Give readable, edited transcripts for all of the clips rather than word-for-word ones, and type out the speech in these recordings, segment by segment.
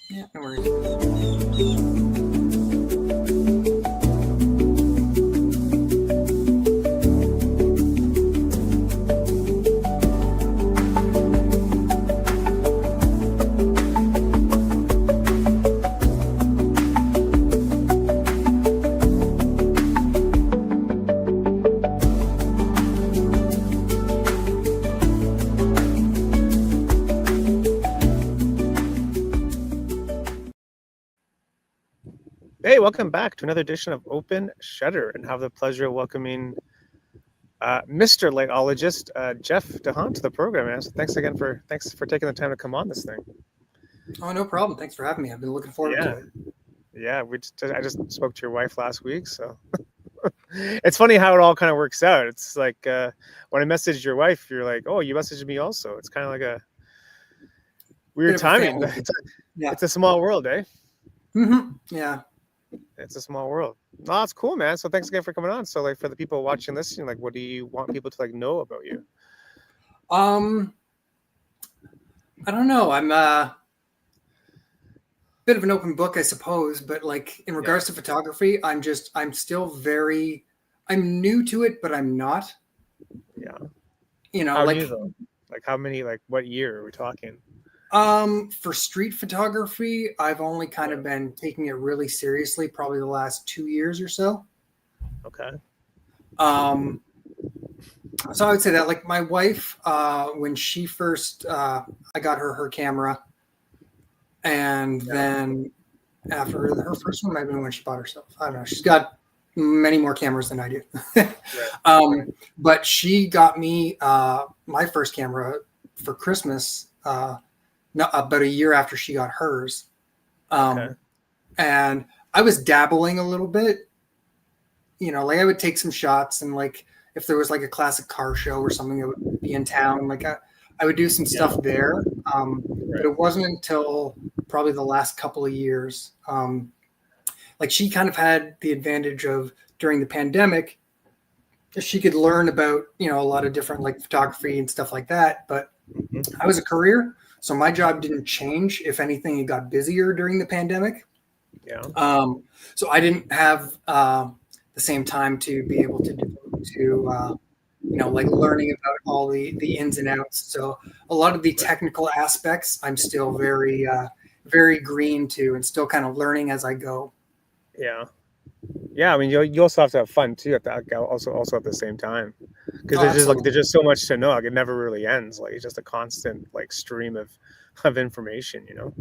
Yeah, no worries. Hey, welcome back to another edition of Open Shutter, and have the pleasure of welcoming Mr. Lightologist Jeff DeHaan to the program. Man. So thanks for taking the time to come on this thing. Oh, no problem. Thanks for having me. I've been looking forward to it. Yeah. I just spoke to your wife last week, so it's funny how it all kind of works out. It's like when I messaged your wife, you're like, "Oh, you messaged me also." It's kind of like a weird timing. It's a small world, eh? Yeah. It's a small world. No, that's cool, man. So thanks again for coming on. So like for the people watching, listening, like what do you want people to like know about you? I don't know. I'm a bit of an open book, I suppose, but like in regards to photography, I'm new to it, but I'm not. Yeah. You know, how new though? Like how many, like what year are we talking? For street photography, I've only kind of been taking it really seriously, probably the last 2 years or so. Okay. So I would say that like my wife, when she first, I got her camera, and then after her first one might have been when she bought herself. I don't know. She's got many more cameras than I do. But she got me my first camera for Christmas about a year after she got hers. And I was dabbling a little bit, you know, like I would take some shots, and like if there was like a classic car show or something that would be in town, like I would do some stuff there. But it wasn't until probably the last couple of years. Like she kind of had the advantage of during the pandemic, she could learn about, you know, a lot of different like photography and stuff like that. But I was a courier, so my job didn't change. If anything, it got busier during the pandemic. Yeah. So I didn't have the same time to be able to you know, like learning about all the ins and outs. So a lot of the technical aspects, I'm still very green to, and still kind of learning as I go. Yeah. Yeah, I mean, you also have to have fun too at that also at the same time, because there's just so much to know. Like it never really ends. Like it's just a constant like stream of information, you know.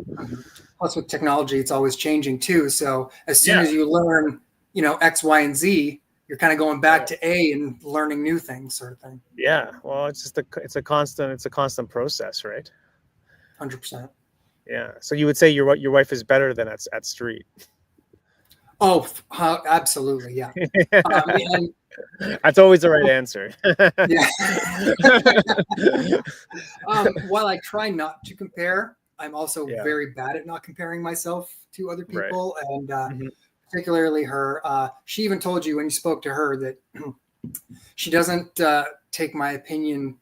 Plus, with technology, it's always changing too. So as soon as you learn, you know, X, Y, and Z, you're kind of going back to A and learning new things, sort of thing. Yeah, well, it's a constant process, right? 100%. Yeah. So you would say your wife is better than at street. Oh, absolutely, yeah. That's always the right answer. While I try not to compare, I'm also very bad at not comparing myself to other people, and particularly her. She even told you when you spoke to her that she doesn't take my opinion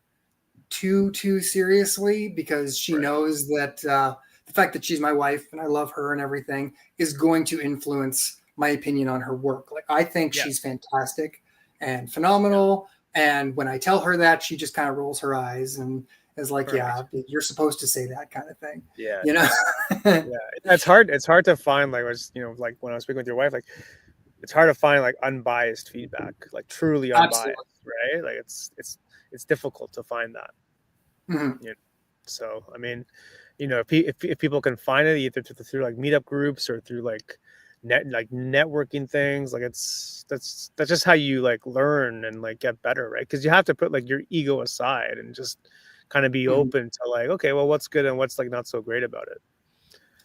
too seriously, because she knows that the fact that she's my wife and I love her and everything is going to influence my opinion on her work. Like I think she's fantastic and phenomenal. And when I tell her that, she just kind of rolls her eyes and is like, yeah, you're supposed to say that kind of thing. Yeah. You know? It's hard to find, like, like when I was speaking with your wife, like it's hard to find like unbiased feedback, like truly unbiased, right? Like it's difficult to find that. You know? So, I mean, you know, if people can find it either through like meetup groups or through like networking things, like that's just how you like learn and like get better, right? Because you have to put like your ego aside and just kind of be open to like, okay, well, what's good and what's like not so great about it.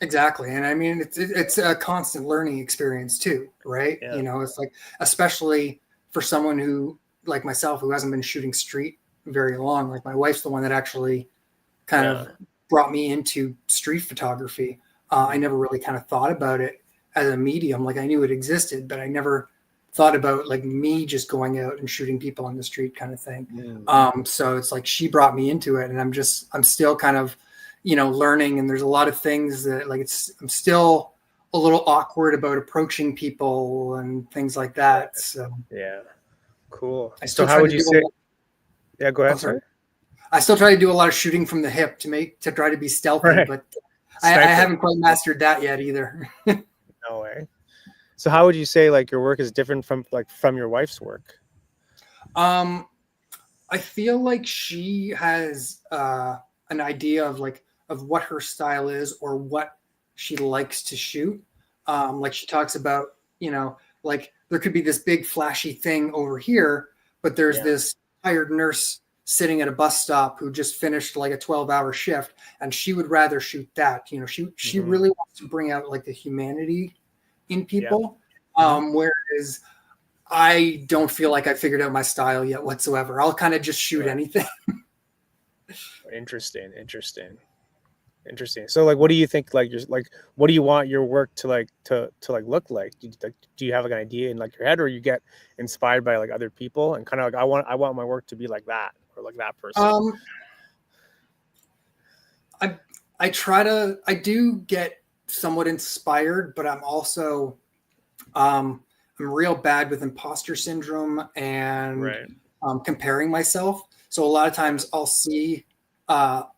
Exactly. And I mean, it's a constant learning experience too, right? You know, it's like, especially for someone who like myself, who hasn't been shooting street very long, like my wife's the one that actually kind of brought me into street photography. I never really kind of thought about it as a medium. Like I knew it existed, but I never thought about like me just going out and shooting people on the street kind of thing. So it's like she brought me into it, and I'm still kind of learning, and there's a lot of things that like I'm still a little awkward about approaching people and things like that. So yeah, cool. I So still how try would to you do say? Yeah, go ahead, sorry. sir. I still try to do a lot of shooting from the hip to try to be stealthy, Right. but I haven't quite mastered that yet either. No way. So how would you say like your work is different from your wife's work? I feel like she has an idea of what her style is or what she likes to shoot. Like she talks about, like there could be this big flashy thing over here, but there's this hired nurse sitting at a bus stop who just finished like a 12-hour shift, and she would rather shoot that. She really wants to bring out like the humanity in people. Whereas I don't feel like I figured out my style yet whatsoever. I'll kind of just shoot anything. Interesting. So like, what do you think? Like, what do you want your work to look like? Do you have like an idea in like your head, or you get inspired by like other people and kind of like, I want my work to be like that or like that person? I do get somewhat inspired, but I'm also, I'm real bad with imposter syndrome and comparing myself. So a lot of times I'll see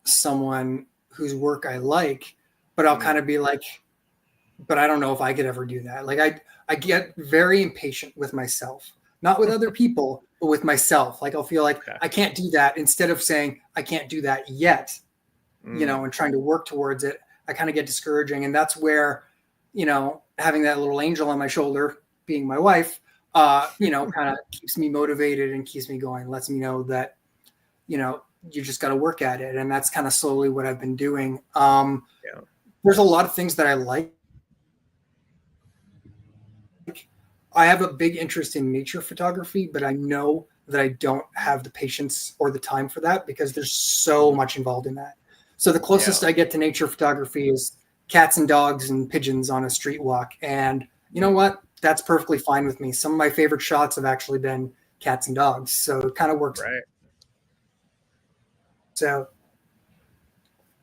someone whose work I like, but I'll kind of be like, but I don't know if I could ever do that. Like I get very impatient with myself, not with other people, but with myself. Like I'll feel like I can't do that, instead of saying I can't do that yet, and trying to work towards it. I kind of get discouraging. And that's where, having that little angel on my shoulder, being my wife, kind of keeps me motivated and keeps me going, lets me know that, you just got to work at it. And that's kind of slowly what I've been doing. There's a lot of things that I like. I have a big interest in nature photography, but I know that I don't have the patience or the time for that because there's so much involved in that. So the closest I get to nature photography is cats and dogs and pigeons on a street walk. And you know what? That's perfectly fine with me. Some of my favorite shots have actually been cats and dogs. So it kind of works. Right. So.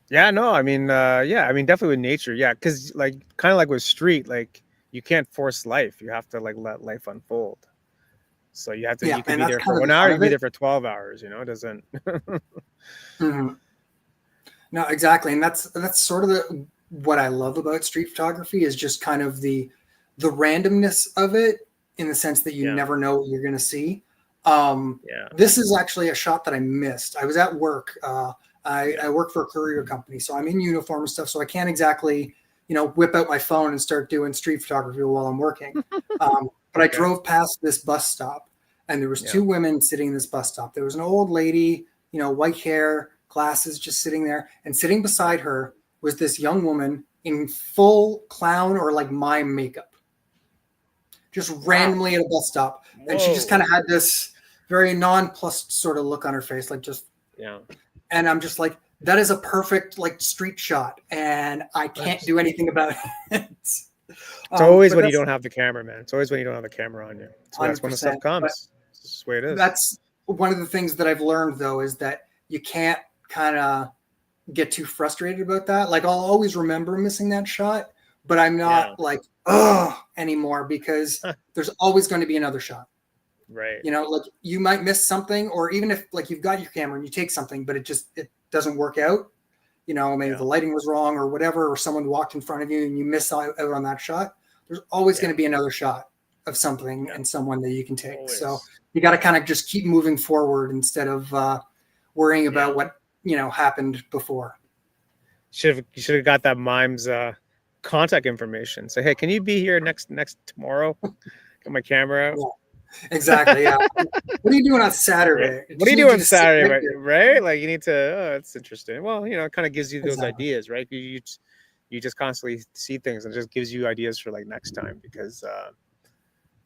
Yeah, no, I mean, definitely with nature. Yeah. Cause like, kind of like with street, like you can't force life. You have to like let life unfold. So you have to, you can be there for 1 hour, you can be there for 12 hours, it doesn't. No, exactly. And that's sort of what I love about street photography is just kind of the randomness of it, in the sense that you never know what you're going to see. This is actually a shot that I missed. I was at work. I work for a courier company, so I'm in uniform and stuff. So I can't exactly, whip out my phone and start doing street photography while I'm working. But I drove past this bus stop, and there was two women sitting in this bus stop. There was an old lady, white hair, glasses, just sitting there, and sitting beside her was this young woman in full clown or like mime makeup, just randomly at a bus stop. And she just kind of had this very nonplussed sort of look on her face, like just, and I'm just like, that is a perfect like street shot, and I can't do anything about it. It's always when you don't have the camera, man. It's always when you don't have the camera on you. That's when the stuff comes. It's just the way it is. That's one of the things that I've learned, though, is that you can't kind of get too frustrated about that. Like I'll always remember missing that shot, but I'm not like, anymore, because there's always going to be another shot. Right. Like you might miss something, or even if like you've got your camera and you take something, but it doesn't work out. Maybe the lighting was wrong or whatever, or someone walked in front of you and you miss out on that shot. There's always going to be another shot of something and someone that you can take. Always. So you got to kind of just keep moving forward instead of worrying about what, happened before. You should have got that mime's contact information. Say, hey, can you be here next tomorrow? Get my camera out. Yeah. Exactly. Yeah. What are you doing on Saturday? What are you doing Saturday? Right? Like you need to. Oh, that's interesting. Well, it kind of gives you those ideas, right? You just constantly see things, and it just gives you ideas for like next time, because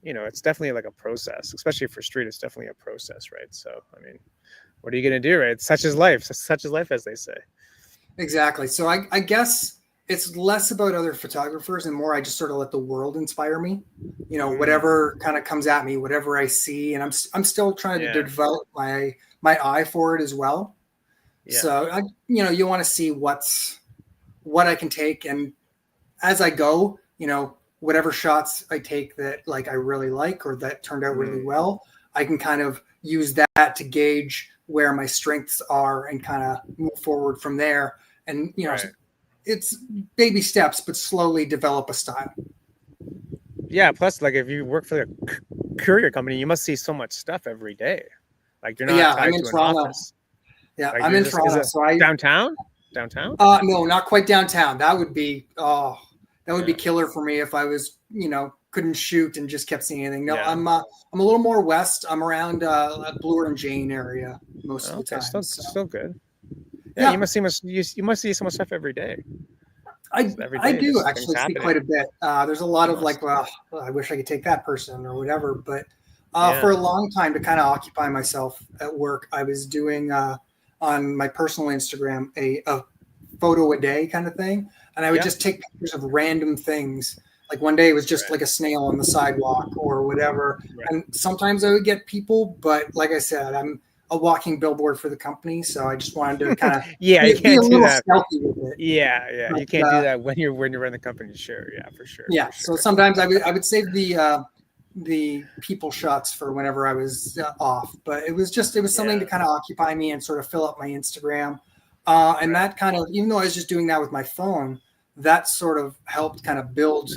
it's definitely like a process, especially for street. It's definitely a process, right? So I mean, what are you gonna do, right? Such is life. Such is life, as they say. Exactly. So I guess it's less about other photographers and more I just sort of let the world inspire me. Whatever kind of comes at me, whatever I see, and I'm still trying to develop my eye for it as well. So you want to see what I can take, and as I go, whatever shots I take that like I really like or that turned out really well, I can kind of use that to gauge where my strengths are and kind of move forward from there. And it's baby steps, but slowly develop a style. Yeah. Plus, like if you work for a courier company, you must see so much stuff every day. Like you're not tied to an office. Yeah, like I'm in Toronto. So downtown. No, not quite downtown. That would be be killer for me if I was couldn't shoot and just kept seeing anything. No, I'm a little more west. I'm around Bloor and Jane area most of the time. Still good. Yeah, you must see so much stuff every day. I do actually see quite a bit. There's a lot of like, well, I wish I could take that person or whatever. But for a long time, to kind of occupy myself at work, I was doing on my personal Instagram a photo a day kind of thing, and I would just take pictures of random things. Like one day it was just like a snail on the sidewalk or whatever, and sometimes I would get people. But like I said, I'm a walking billboard for the company, so I just wanted to kind of you can't do that. With it. Yeah, you can't do that when you're running the company. Sure, for sure. So sometimes I would save the people shots for whenever I was off, but it was something to kind of occupy me and sort of fill up my Instagram, and that kind of, even though I was just doing that with my phone, that sort of helped kind of build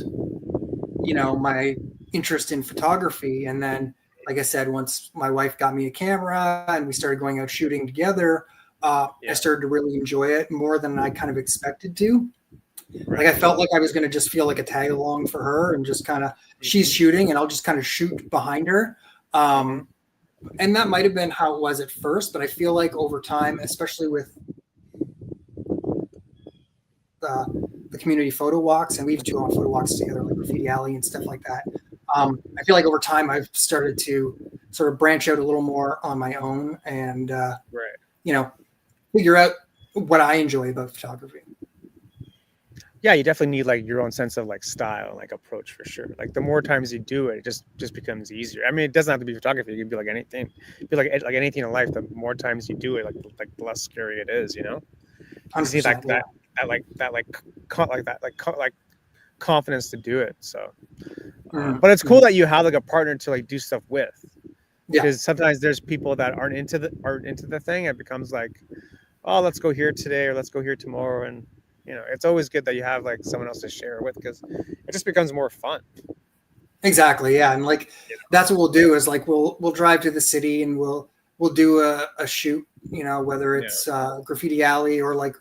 my interest in photography. And then, like I said, once my wife got me a camera and we started going out shooting together, I started to really enjoy it more than I kind of expected to. Like I felt like I was going to just feel like a tag along for her and just kind of, she's shooting and I'll just kind of shoot behind her. And that might've been how it was at first, but I feel like over time, especially with the community photo walks, and we used to go on photo walks together, like Graffiti Alley and stuff like that. I feel like over time I've started to sort of branch out a little more on my own and, figure out what I enjoy about photography. Yeah, you definitely need like your own sense of like style and like approach for sure. Like the more times you do it, it just becomes easier. I mean, it doesn't have to be photography. It can be like anything. It be like anything in life. The more times you do it, like the less scary it is. You see that confidence to do it. So, but it's cool that you have like a partner to like do stuff with. Because sometimes there's people that aren't into the thing. It becomes like, oh, let's go here today or let's go here tomorrow, and it's always good that you have like someone else to share with, because it just becomes more fun. Exactly. Yeah. And like, that's what we'll do is like, we'll drive to the city and we'll do a shoot, whether it's Graffiti Alley or like,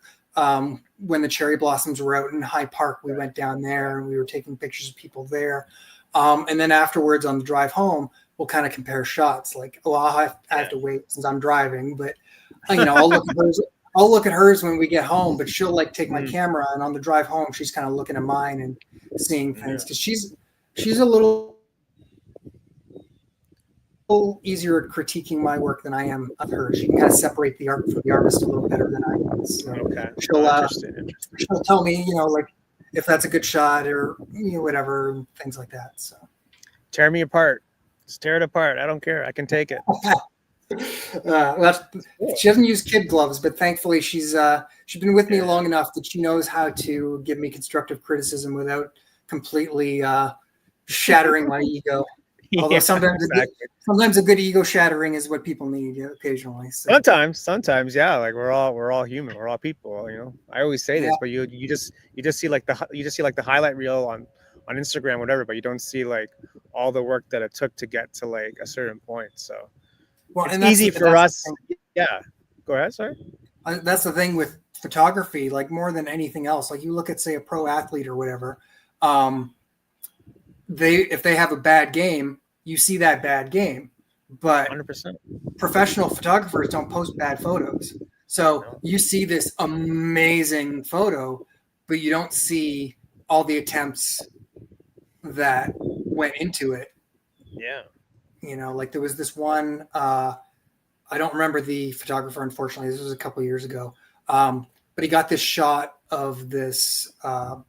when the cherry blossoms were out in High Park, we went down there and we were taking pictures of people there. And then afterwards on the drive home, we'll kind of compare shots. Like, well, I have to wait since I'm driving, but I'll look at hers when we get home, but she'll like take my camera, and on the drive home, she's kind of looking at mine and seeing things, because she's a little easier at critiquing my work than I am of hers. She can kind of separate the art from the artist a little better than I can. So she'll tell me, like if that's a good shot or whatever, and things like that. So tear me apart, just tear it apart. I don't care. I can take it. She doesn't use kid gloves, but thankfully she's been with me long enough that she knows how to give me constructive criticism without completely shattering my ego. Although sometimes a good ego shattering is what people need occasionally. So. Sometimes, yeah. Like we're all human. We're all people. I always say this, but you just see like the highlight reel on Instagram, whatever. But you don't see like all the work that it took to get to like a certain point. So. Well, it's easy for us. Yeah. Go ahead. Sorry. That's the thing with photography, like more than anything else. Like you look at, say, a pro athlete or whatever. If they have a bad game, you see that bad game. But 100%. Professional photographers don't post bad photos. So you see this amazing photo, but you don't see all the attempts that went into it. Yeah. Like there was this one, I don't remember the photographer, unfortunately. This was a couple of years ago. But he got this shot of this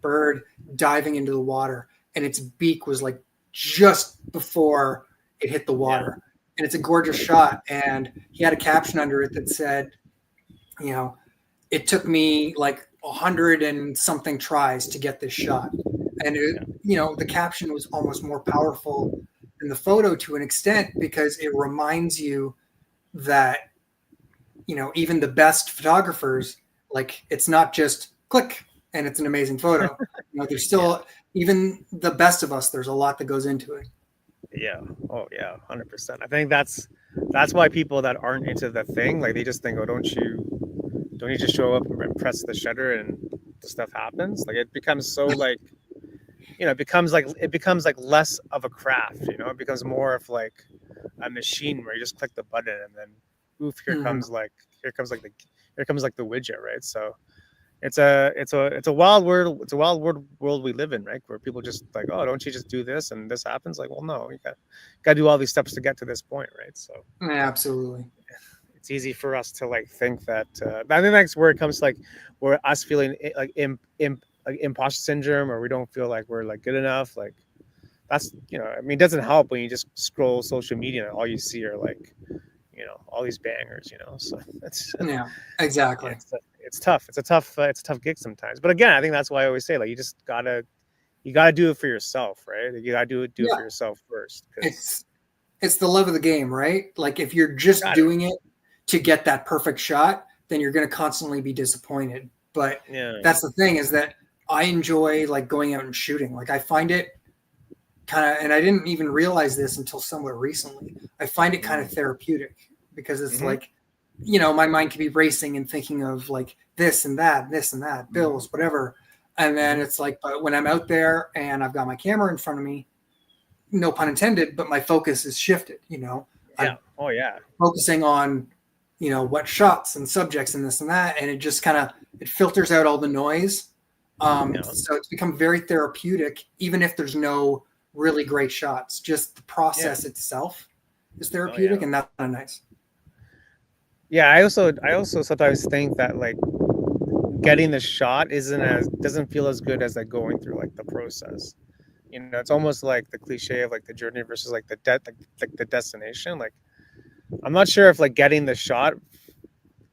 bird diving into the water, and its beak was like just before it hit the water. And it's a gorgeous shot. And he had a caption under it that said, you know, it took me like 100 and something tries to get this shot. And, you know, the caption was almost more powerful than the photo to an extent, because it reminds you that, you know, even the best photographers, like, it's not just click and it's an amazing photo. You know, there's still, even the best of us, there's a lot that goes into it. Yeah. Oh yeah, 100%. I think that's why people that aren't into the thing, like, they just think, oh, don't you just show up and press the shutter and the stuff happens? Like, it becomes so, like, you know, it becomes like less of a craft, you know, it becomes more of like a machine where you just click the button and then oof, here comes like the widget, right? So it's a wild world we live in, right? Where people just like, oh, don't you just do this and this happens? Like, well, no, you got to do all these steps to get to this point, right? So Absolutely. it's easy for us to like think that. I think that's where it comes to, like, where us feeling like like imposter syndrome, or we don't feel like we're like good enough. Like, that's, you know, I mean, it doesn't help when you just scroll social media and all you see are like, you know, all these bangers, you know. So it's exactly. It's tough. It's a tough gig sometimes. But again, I think that's why I always say, like, you gotta do it for yourself, right? You gotta do it for yourself first. It's the love of the game, right? Like, if you're just doing it to get that perfect shot, then you're going to constantly be disappointed. But that's the thing, is that I enjoy like going out and shooting. Like, I find it kind of, and I didn't even realize this until somewhat recently, I find it kind of therapeutic, because it's like, you know, my mind can be racing and thinking of like this and that, bills, whatever. And then it's like, but when I'm out there and I've got my camera in front of me, no pun intended, but my focus is shifted, you know. I'm focusing on, you know, what shots and subjects and this and that, and it just kind of, it filters out all the noise. So it's become very therapeutic, even if there's no really great shots. Just the process itself is therapeutic, and that's kind of nice. Yeah, I also sometimes think that, like, getting the shot doesn't feel as good as like going through like the process. You know, it's almost like the cliche of like the journey versus like the the destination. Like, I'm not sure if like getting the shot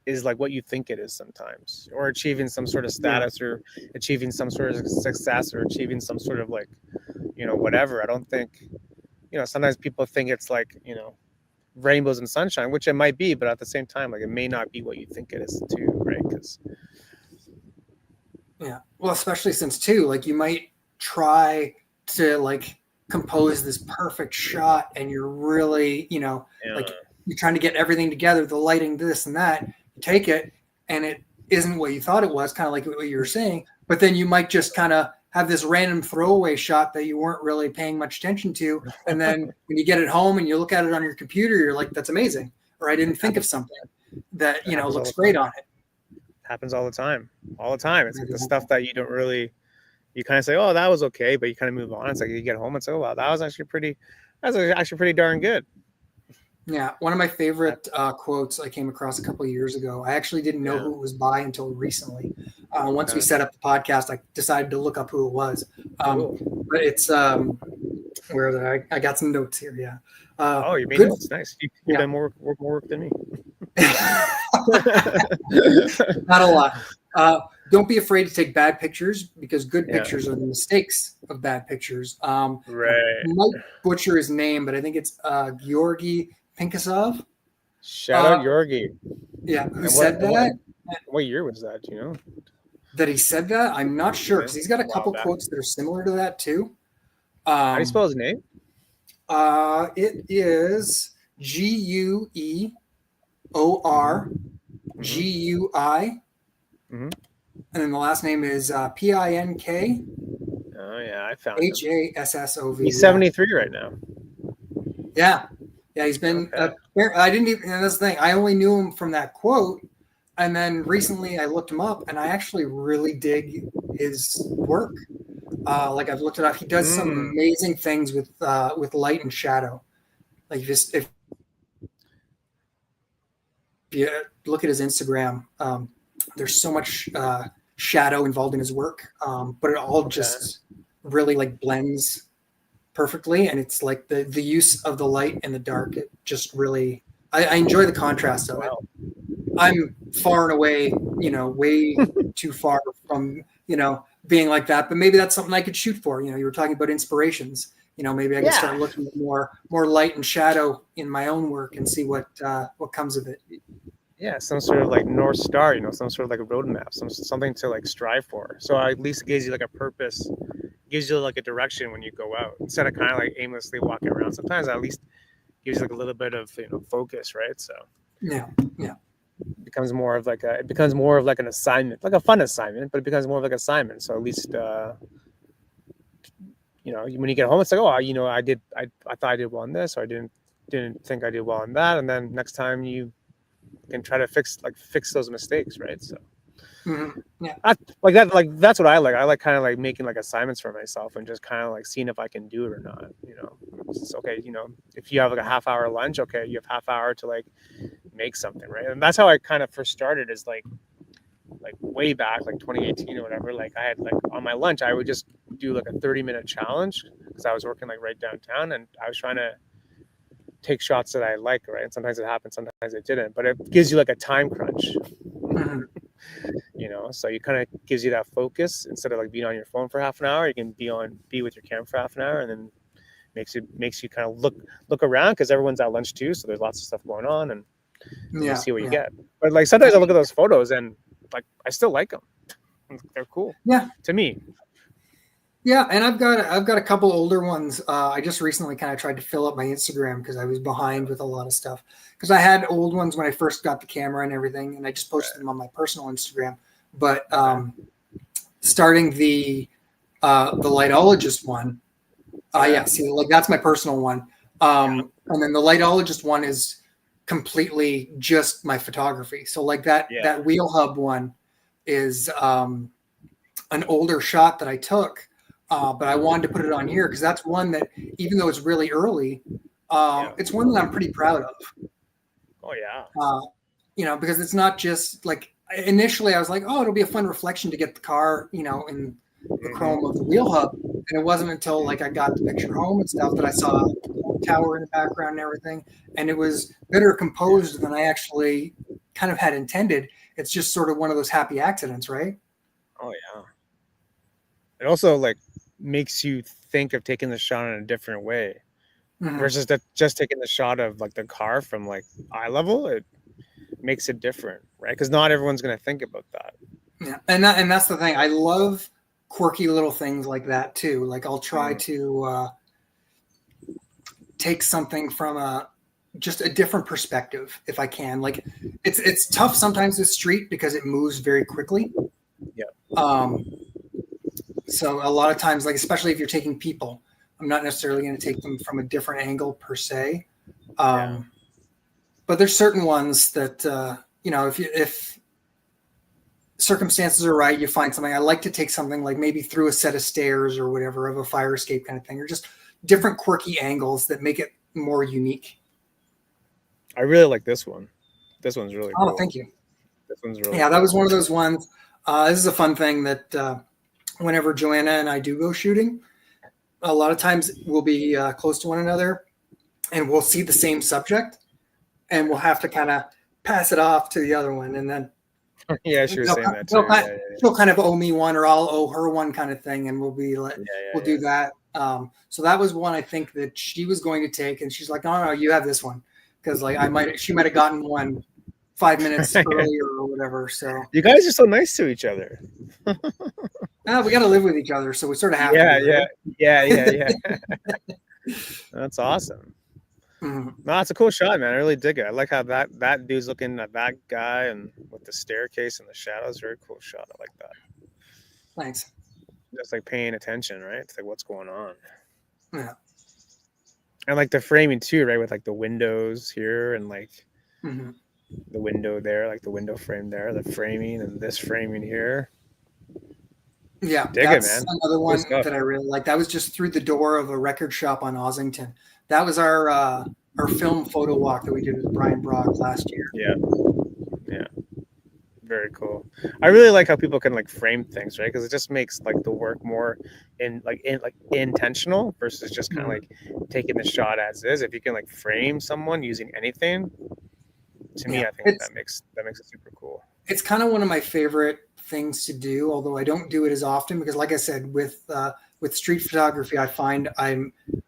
is like what you think it is sometimes, or achieving some sort of status, or achieving some sort of success, or achieving some sort of like, you know, whatever. I don't think, you know, sometimes people think it's like, you know, rainbows and sunshine, which it might be, but at the same time, like, it may not be what you think it is too, right? Because well, especially since too, like, you might try to like compose this perfect shot, and you're really, you know, like, you're trying to get everything together, the lighting, this and that. You take it and it isn't what you thought it was, kind of like what you were saying. But then you might just kind of have this random throwaway shot that you weren't really paying much attention to, and then when you get it home and you look at it on your computer, you're like, that's amazing, or I didn't think of something that, you know, looks great on it. Happens all the time. It's like the stuff that you don't really, you kind of say, oh, that was okay, but you kind of move on. It's like you get home and say, oh, wow, that was actually pretty darn good. Yeah, one of my favorite quotes I came across a couple of years ago. I actually didn't know who it was by until recently. Once we set up the podcast, I decided to look up who it was. But it's where I got some notes here. Yeah. Oh, you made notes. Nice. You've done more work than me. Not a lot. Don't be afraid to take bad pictures, because good pictures are the mistakes of bad pictures. Right. I might butcher his name, but I think it's Georgi Pinkasov. Shout out Georgi. Yeah, who said that? What year was that? Do you know? That he said that? I'm not sure, because he's got a couple quotes that are similar to that too. How do you spell his name? It is Gueorgui. And then the last name is Pink. Oh yeah, I found him. Hassov. He's 73 right now. Yeah, he's been. I didn't even. And that's the thing. I only knew him from that quote, and then recently I looked him up, and I actually really dig his work. Like, I've looked it up. He does some amazing things with light and shadow. Like, if you look at his Instagram, there's so much shadow involved in his work, but it all just really like blends perfectly, and it's like the use of the light and the dark. It just really, I enjoy the contrast of it. I'm far and away, way too far from, being like that. But maybe that's something I could shoot for. You were talking about inspirations. Maybe I can start looking at more light and shadow in my own work and see what comes of it. Yeah, some sort of like North Star, some sort of like a roadmap, something to like strive for. So at least it gives you like a purpose, gives you like a direction when you go out instead of kind of like aimlessly walking around. Sometimes at least gives you like a little bit of focus, right? So yeah. it becomes more of like an assignment, like a fun assignment, but it becomes more of like an assignment. So at least when you get home, it's like, oh, I thought I did well on this, or I didn't think I did well on that, and then next time you can try to fix those mistakes, right? So yeah, that's what I like. I like kind of like making like assignments for myself and just kind of like seeing if I can do it or not. It's okay. If you have like a half-hour lunch, okay, you have half hour to like make something, right? And that's how I kind of first started, is like way back, like 2018 or whatever. Like I had like on my lunch, I would just do like a 30-minute challenge because I was working like right downtown, and I was trying to take shots that I like, right? And sometimes it happened, sometimes it didn't, but it gives you like a time crunch, so you kind of gives you that focus. Instead of like being on your phone for half an hour, you can be with your camera for half an hour, and then makes you kind of look around, because everyone's at lunch too, so there's lots of stuff going on, and you see what you get. But like sometimes I look at those photos and like I still like them. They're cool. Yeah, to me. Yeah, and I've got a couple older ones. I just recently kind of tried to fill up my Instagram because I was behind with a lot of stuff. Because I had old ones when I first got the camera and everything, and I just posted them on my personal Instagram. But starting the Lightologist one, see, like that's my personal one. And then the Lightologist one is completely just my photography. So like that Wheel Hub one is an older shot that I took. But I wanted to put it on here because that's one that, even though it's really early, it's one that I'm pretty proud of. Oh yeah. Because it's not just like, initially I was like, oh, it'll be a fun reflection to get the car, in the chrome of the wheel hub. And it wasn't until like I got the picture home and stuff that I saw the tower in the background and everything. And it was better composed than I actually kind of had intended. It's just sort of one of those happy accidents, right? Oh yeah. It also like makes you think of taking the shot in a different way, versus just taking the shot of like the car from like eye level. It makes it different, right? Because not everyone's going to think about that. Yeah, and that's the thing. I love quirky little things like that too. Like I'll try to take something from just a different perspective if I can. Like it's tough sometimes with street because it moves very quickly. Yeah. So a lot of times, like especially if you're taking people, I'm not necessarily going to take them from a different angle per se. But there's certain ones that if circumstances are right, you find something. I like to take something like maybe through a set of stairs or whatever, of a fire escape kind of thing, or just different quirky angles that make it more unique. I really like this one. This one's really cool. Oh, thank you. This one's really cool. That was one of those ones. This is a fun thing that whenever Joanna and I do go shooting, a lot of times we'll be close to one another and we'll see the same subject and we'll have to kind of pass it off to the other one. And then she was saying that too. She'll kind of owe me one, or I'll owe her one, kind of thing. And we'll be like, we'll do that. So that was one I think that she was going to take. And she's like, no, you have this one. Cause like she might've gotten one 5 minutes earlier or whatever. So you guys are so nice to each other. We got to live with each other, so we sort of have to. Yeah. That's awesome. No, it's a cool shot, man. I really dig it. I like how that dude's looking at that guy and with the staircase and the shadows. Very cool shot. I like that. Thanks. Just like paying attention, right? To like what's going on. Yeah. And like the framing too, right? With like the windows here and like the window there, like the window frame there, the framing and this framing here. Yeah, that's another one that I really like. That was just through the door of a record shop on Ossington. That was our film photo walk that we did with Brian Brock last year. Yeah. Very cool. I really like how people can like frame things, right? Because it just makes like the work more intentional versus just kind of like taking the shot as is. If you can like frame someone using anything, to me, I think that makes it super cool. It's kind of one of my favorite things to do, although I don't do it as often because, like I said, with street photography, I find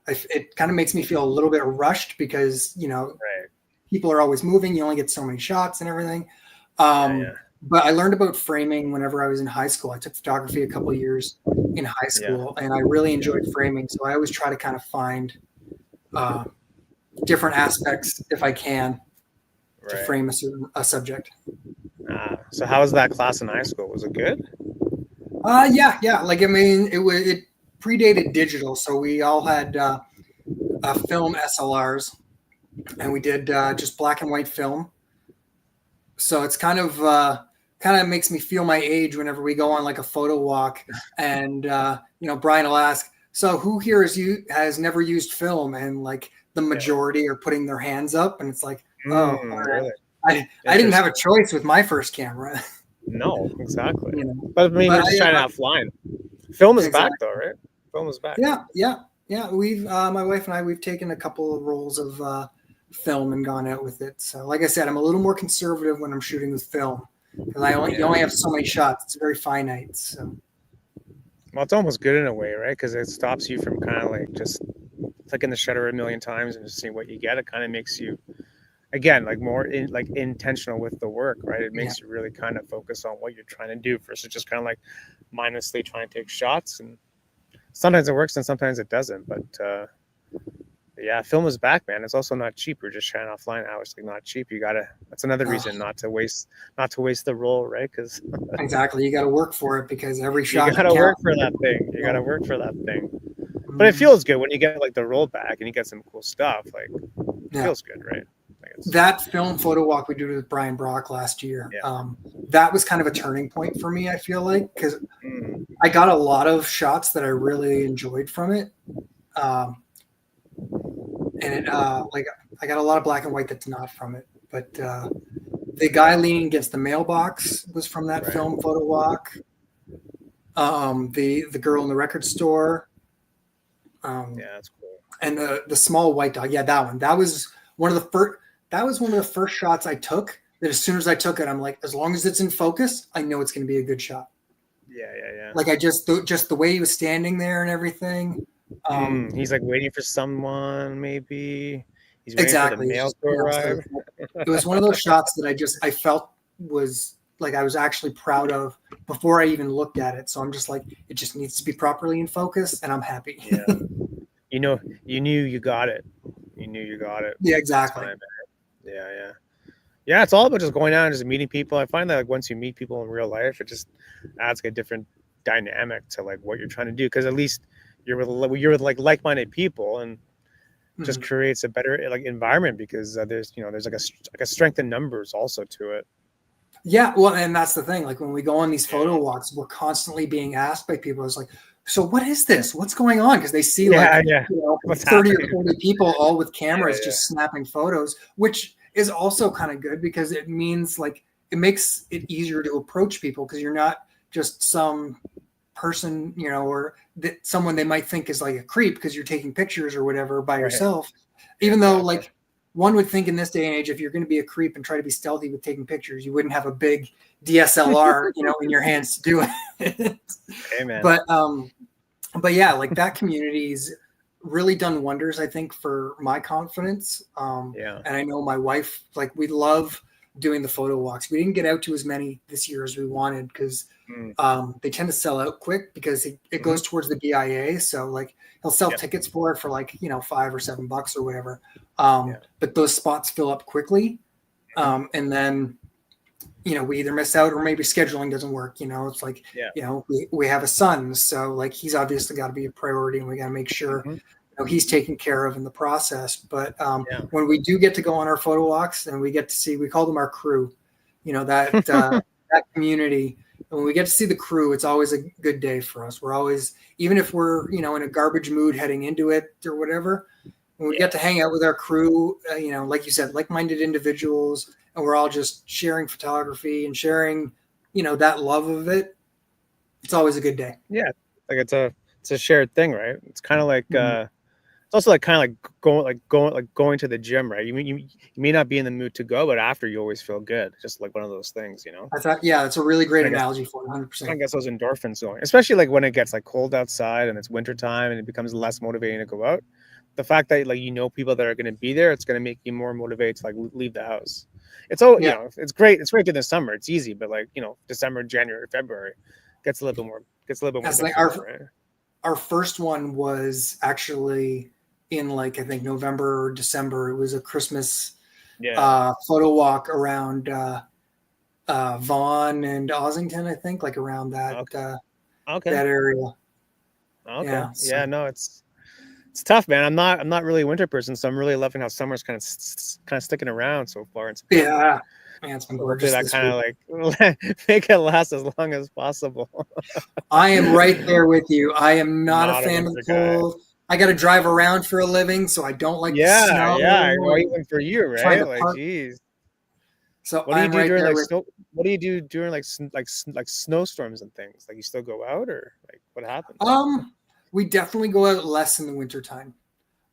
it kind of makes me feel a little bit rushed because, you know, people are always moving. You only get so many shots and everything. But I learned about framing whenever I was in high school. I took photography a couple of years in high school, and I really enjoyed framing. So I always try to kind of find different aspects, if I can, to frame a subject. So how was that class in high school? Was it good? Yeah. Like, I mean, it predated digital, so we all had film SLRs, and we did just black and white film. So it's kind of makes me feel my age whenever we go on like a photo walk, and you know, Brian will ask, so who here has never used film, and like the majority are putting their hands up, and it's like, oh, really? I didn't have a choice with my first camera. No, exactly. You know? But I mean, we're just trying to offline. Film is back though, right? Film is back. Yeah. We've my wife and I, we've taken a couple of rolls of film and gone out with it. So like I said, I'm a little more conservative when I'm shooting with film because you only have so many shots. It's very finite. So. Well, it's almost good in a way, right? Because it stops you from kind of like just clicking the shutter a million times and just seeing what you get. It kind of makes you, again, like more intentional with the work, right? It makes you really kind of focus on what you're trying to do versus just kind of like mindlessly trying to take shots. And sometimes it works and sometimes it doesn't. But yeah, film is back, man. It's also not cheap. We're just trying offline now. It's like not cheap. That's another reason not to waste the roll, right? Because exactly, you got to work for it because every shot you got to work for that thing. You got to work for that thing. But it feels good when you get like the roll back and you get some cool stuff. Like it feels good, right? That film photo walk we did with Brian Brock last year, that was kind of a turning point for me, I feel like, because I got a lot of shots that I really enjoyed from it. And like I got a lot of black and white that's not from it. But the guy leaning against the mailbox was from that film photo walk. The girl in the record store. That's cool. And the small white dog. Yeah, that one. That was one of the first shots I took that as soon as I took it, I'm like, as long as it's in focus, I know it's going to be a good shot. Yeah. Like I just the way he was standing there and everything. He's like waiting for someone, maybe. He's waiting for the mail to arrive. It was one of those shots that I felt was like I was actually proud of before I even looked at it. So I'm just like, it just needs to be properly in focus, and I'm happy. Yeah. You knew you got it. You knew you got it. Yeah, exactly. Yeah, it's all about just going out and just meeting people. I find that like once you meet people in real life, it just adds like a different dynamic to like what you're trying to do. Because at least you're with like like-minded people, and just creates a better like environment because there's like a strength in numbers also to it. Yeah, well, and that's the thing. Like when we go on these photo walks, we're constantly being asked by people. It's like, so what is this? What's going on? Because they see 30 or 40 people all with cameras just snapping photos, which is also kind of good because it means like it makes it easier to approach people because you're not just some person, or that someone they might think is like a creep because you're taking pictures or whatever by yourself. Even though like one would think in this day and age, if you're going to be a creep and try to be stealthy with taking pictures, you wouldn't have a big DSLR, in your hands to do it. Amen. But yeah, like that community's really done wonders, I think, for my confidence. And I know my wife, like we love doing the photo walks. We didn't get out to as many this year as we wanted because they tend to sell out quick because it goes towards the BIA. So like he'll sell tickets for it for like, $5 or $7 or whatever. But those spots fill up quickly. And then, we either miss out or maybe scheduling doesn't work. It's like, we have a son. So like, he's obviously got to be a priority and we got to make sure he's taken care of in the process. But when we do get to go on our photo walks and we get to see, we call them our crew, that community. And when we get to see the crew, it's always a good day for us. We're always, even if we're, in a garbage mood heading into it or whatever, when we get to hang out with our crew, like you said, like-minded individuals, and we're all just sharing photography and sharing, that love of it. It's always a good day. Yeah. Like it's a shared thing, right? It's kind of like, It's also like kind of like going to the gym, right? You may not be in the mood to go, but after you always feel good. Just like one of those things, you know. I thought, yeah, that's a really great analogy for it, 100%. I guess those endorphins going, especially like when it gets like cold outside and it's wintertime and it becomes less motivating to go out. The fact that like people that are going to be there, it's going to make you more motivated to like leave the house. It's you know, it's great. It's great in the summer. It's easy, but like, you know, December, January, February gets a little bit more like right? Our first one was actually in like, I think November or December. It was a Christmas photo walk around Vaughan and Ossington, I think, like around that that area. Okay. Yeah, no, it's tough, man. I'm not really a winter person, so I'm really loving how summer's kind of sticking around so far. Yeah, man, it's been gorgeous. Hopefully that kind of like make it last as long as possible. I am right there with you. I am not a fan of the cold. I got to drive around for a living, so I don't like the snow. Yeah, well, even for you, right? Like, geez. So what do you do during like snow? What do you do during like snowstorms and things? Like, you still go out, or like what happens? We definitely go out less in the wintertime.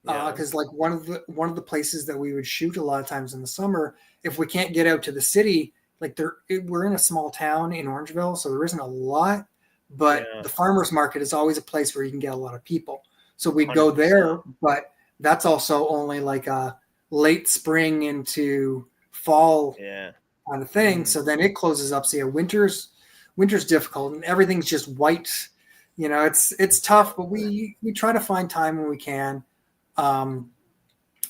Because like one of the places that we would shoot a lot of times in the summer, if we can't get out to the city, like we're in a small town in Orangeville, so there isn't a lot, but the farmers market is always a place where you can get a lot of people. So we'd 100%. Go there, but that's also only like a late spring into fall kind of thing. So then it closes up. So yeah, winter's difficult and everything's just white. You know, it's tough, but we try to find time when we can.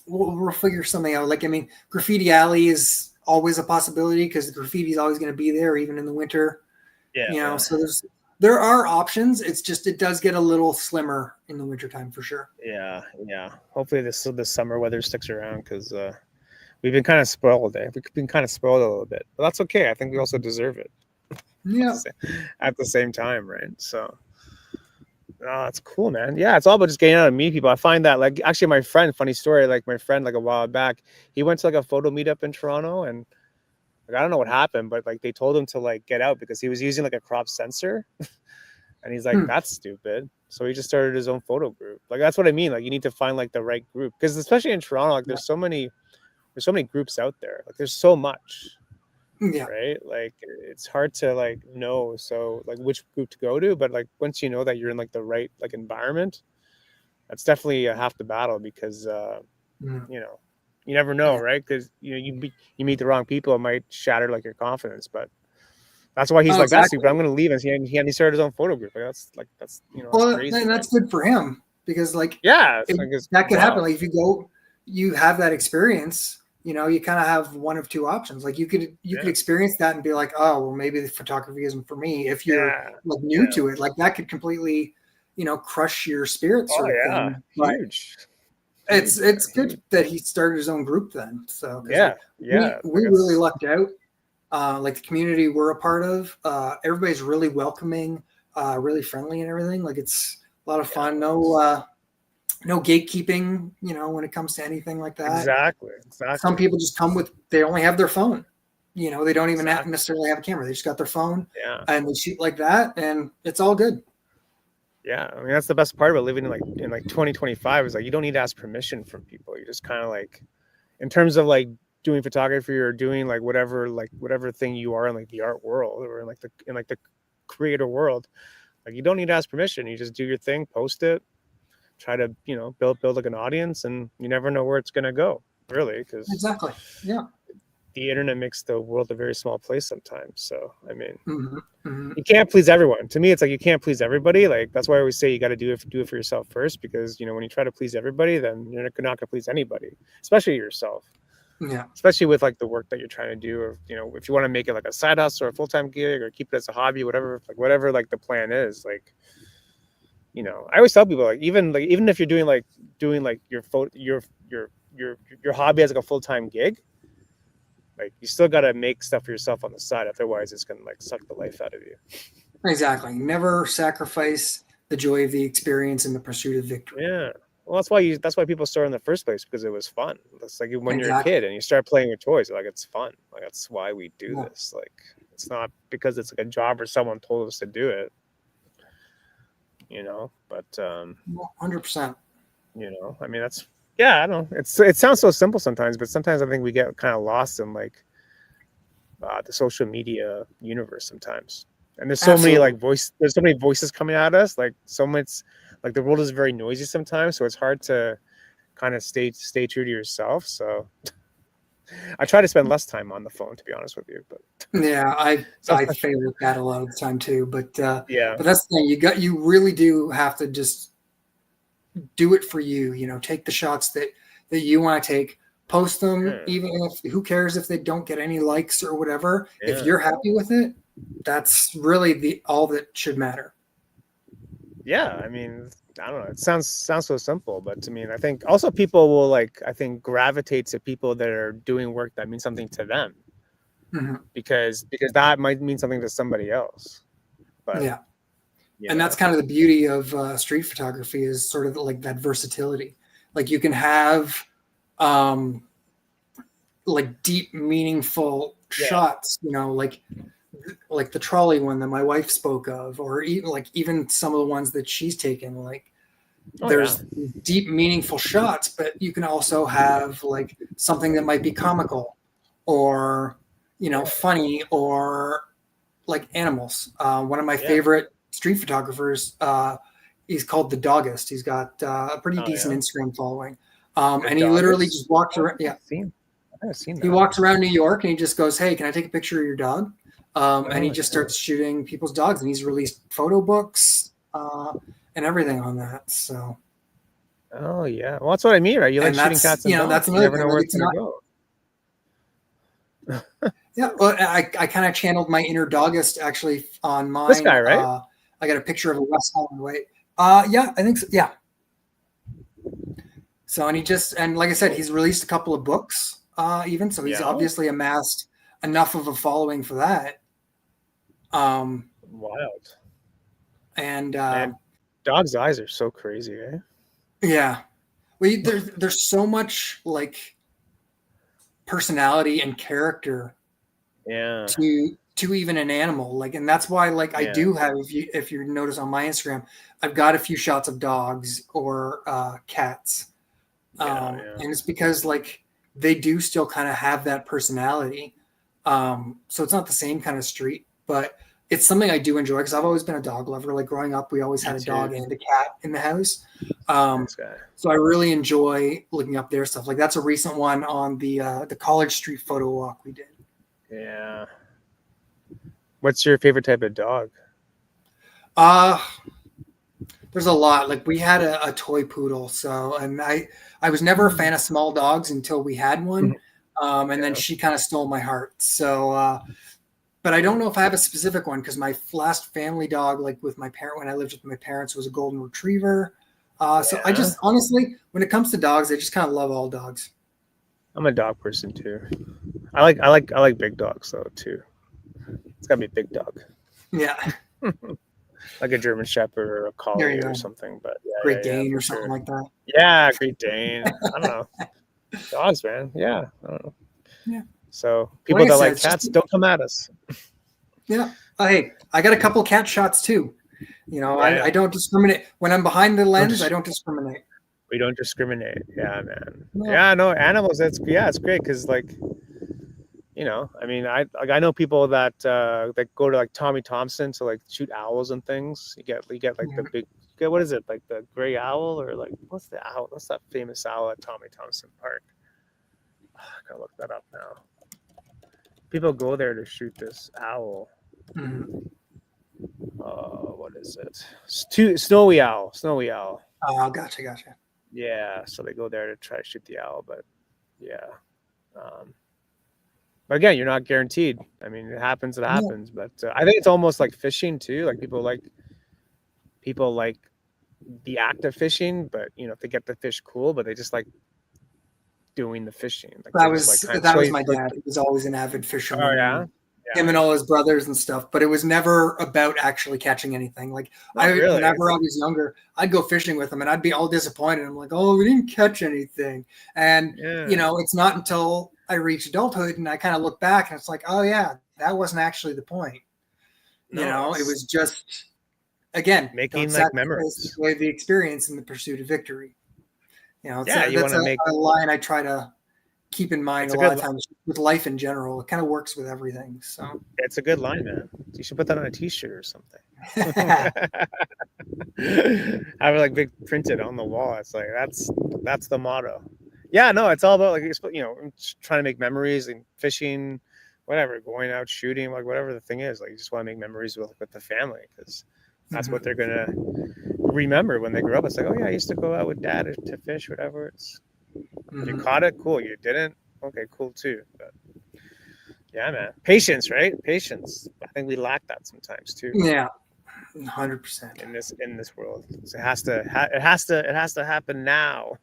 We'll figure something out. Like, I mean, graffiti alley is always a possibility because the graffiti is always going to be there, even in the winter. Yeah. You know, so there are options. It's just, it does get a little slimmer in the wintertime for sure. Yeah. Hopefully this summer weather sticks around because we've been kind of spoiled. We've been kind of spoiled a little bit, but that's okay. I think we also deserve it. Yeah. At the same time, right? So. Oh, that's cool, man. Yeah, it's all about just getting out and meet people. I find that, like, actually, my friend, funny story, like my friend, like a while back, he went to like a photo meetup in Toronto, and like, I don't know what happened, but like they told him to like get out because he was using like a crop sensor, and he's like, that's stupid. So he just started his own photo group. Like, that's what I mean. Like, you need to find like the right group because especially in Toronto, like there's so many groups out there. Like, there's so much. Yeah. Right. Like, it's hard to like know like which group to go to, but like once you know that you're in like the right like environment, that's definitely half the battle because you know, you never know, right? Because you know you meet the wrong people, it might shatter like your confidence. But that's why he's like, exactly. That's stupid. I'm going to leave, and he started his own photo group. Like, that's you know, that's crazy. And that's good for him because like that could happen. Like if you go, you have that experience. You know, you kind of have one of two options. Like you could experience that and be like, oh, well, maybe the photography isn't for me. If you're like new to it, like that could completely, you know, crush your spirits. Thing. Huge. It's good that he started his own group then. So we really lucked out. Like the community we're a part of, everybody's really welcoming, really friendly and everything. Like it's a lot of fun. No gatekeeping, you know, when it comes to anything like that. Exactly. Some people just come they only have their phone. You know, they don't even necessarily have a camera. They just got their phone and they shoot like that and it's all good. Yeah. I mean, that's the best part about living in 2025 is like, you don't need to ask permission from people. You just kind of like, in terms of like doing photography or doing like whatever thing you are in like the art world or in the creator world, like you don't need to ask permission. You just do your thing, post it. Try to, you know, build like an audience, and you never know where it's going to go, really, because the internet makes the world a very small place sometimes. So I mean, you can't please everyone. To me, it's like you can't please everybody. Like that's why I always say you got to do it for yourself first, because you know when you try to please everybody, then you're not going to please anybody, especially yourself. Yeah. Especially with like the work that you're trying to do, or you know, if you want to make it like a side hustle or a full-time gig, or keep it as a hobby, whatever like the plan is, like. You know, I always tell people like even if you're doing your hobby as like a full-time gig, like you still got to make stuff for yourself on the side. Otherwise, it's gonna like suck the life out of you. Exactly. Never sacrifice the joy of the experience in the pursuit of victory. Yeah. Well, that's why people start in the first place, because it was fun. It's like when you're a kid and you start playing with toys, like it's fun. Like that's why we do this. Like it's not because it's like a job or someone told us to do it. You know, but 100%. I mean, that's, yeah, I don't know. It sounds so simple sometimes, but sometimes I think we get kind of lost in like the social media universe sometimes. And there's so many Absolutely. there's so many voices coming at us, like so much, like the world is very noisy sometimes, so it's hard to kind of stay true to yourself. So I try to spend less time on the phone, to be honest with you, but Yeah, I sometimes, fail at that a lot of the time too. yeah, But that's the thing. You really do have to just do it for you. Take the shots that you want to take, post them, yeah, even if who cares if they don't get any likes or whatever. If yeah, you're happy with it, that's really the all that should matter. yeah. I mean, I don't know. It sounds so simple, but I mean, I think also people will like, I think, gravitate to people that are doing work that means something to them, Mhm. because that might mean something to somebody else. But Yeah. you And that's know, kind of the beauty of street photography is sort of like that versatility. Like you can have um, like deep, meaningful yeah, shots, like the trolley one that my wife spoke of, or even some of the ones that she's taken. Like oh yeah, there's deep, meaningful shots, but you can also have like something that might be comical, or yeah, funny, or like animals. One of my yeah. favorite street photographers, he's called the Doggist. He's got a pretty Oh decent yeah, Instagram following, the and he literally doggers. just walks I around. think Yeah, I've seen he that. walks around New York and he just goes, "Hey, can I take a picture of your dog?" And he Oh just yeah. starts shooting people's dogs, and he's released photo books and everything on that. So, Oh yeah. Well, that's what I mean, right? You like and shooting that's cats and that's dogs. You another never thing. know where Like it's it's gonna not. go. Yeah, well, I kind of channeled my inner Doggist actually on This mine. guy, right? I got a picture of a West Holland White. Yeah, I think so. Yeah. So, and like I said, Cool. he's released a couple of books, even. So he's Yeah. obviously amassed enough of a following for that. Um, Wild. and Man, dogs' eyes are so crazy, eh? yeah, there's so much like personality and character Yeah. to even an animal. Like, and that's why like I Yeah. do have if you notice on my Instagram, I've got a few shots of dogs or cats. Yeah. Yeah. And it's because like they do still kind of have that personality. So it's not the same kind of street, but it's something I do enjoy because I've always been a dog lover. Like growing up, we always Me had a too. dog and a cat in the house. Um, This guy. so I really enjoy looking up their stuff. Like that's a recent one on the College Street photo walk we did. Yeah. What's your favorite type of dog? Uh there's a lot. Like we had a toy poodle, so and I was never a fan of small dogs until we had one, and then Yeah. she kind of stole my heart. So, but I don't know if I have a specific one because my last family dog, like with my parent when I lived with my parents, was a golden retriever. So I Yeah. just honestly, when it comes to dogs, I just kind of love all dogs. I'm a dog person too. I like big dogs though too. It's gotta be a big dog. Yeah, Like a German Shepherd or a there Collie you or go. something. But yeah, Great yeah, yeah, Dane for or something sure. like that. Yeah, Great Dane. I don't know. Dogs, man. Yeah, I don't know. Yeah. So Well, people like I that said, like it's just cats, don't come at us. yeah. Hey, I got a couple cat shots too. Yeah, yeah. I don't discriminate when I'm behind the Don't lens. I just don't discriminate. we don't discriminate. Yeah, man. No. Yeah, no animals. It's great because like I mean, I know people that go to like Tommy Thompson to like shoot owls and things. You get like the Yeah. big. What is it like the gray owl or like what's the owl? What's that famous owl at Tommy Thompson Park? I gotta look that up now. People go there to shoot this owl. Mhm. What is it? Snowy owl. Snowy owl. Oh, gotcha. Yeah, so they go there to try to shoot the owl, but yeah. Um, but again, you're not guaranteed. I mean, it happens. It No. happens. But I think it's almost like fishing too. Like people like the act of fishing, but if they get the fish, cool. But they just like doing the fishing. Like they just like kind of That was sway. my Like, dad. He was always an avid oh fisherman, yeah, and him yeah. and all his brothers and stuff. But it was never about actually catching anything. Like Not really. whenever I was younger, I'd go fishing with him, and I'd be all disappointed. I'm like, oh, we didn't catch anything. And Yeah. it's not until I reached adulthood and I kind of look back, and it's like, oh yeah, that wasn't actually the point. No, It it's was just again, don't making like sacrifice memories. the experience in the pursuit of victory. That's a line I try to keep in mind a lot of times with life in general. It kind of works with everything. So it's a good line, man. You should put that on a t-shirt or something. Have it like big printed on the wall. It's like that's the motto. Yeah, no, it's all about like trying to make memories and fishing, whatever, going out shooting, like whatever the thing is. Like you just want to make memories with the family because that's what they're gonna remember when they grow up. It's like, oh yeah, I used to go out with dad to fish, whatever. It's you caught it, cool. You didn't, okay, cool too. But yeah, man, patience, right? Patience. I think we lack that sometimes too. Yeah. 100% in this world. So it has to happen now.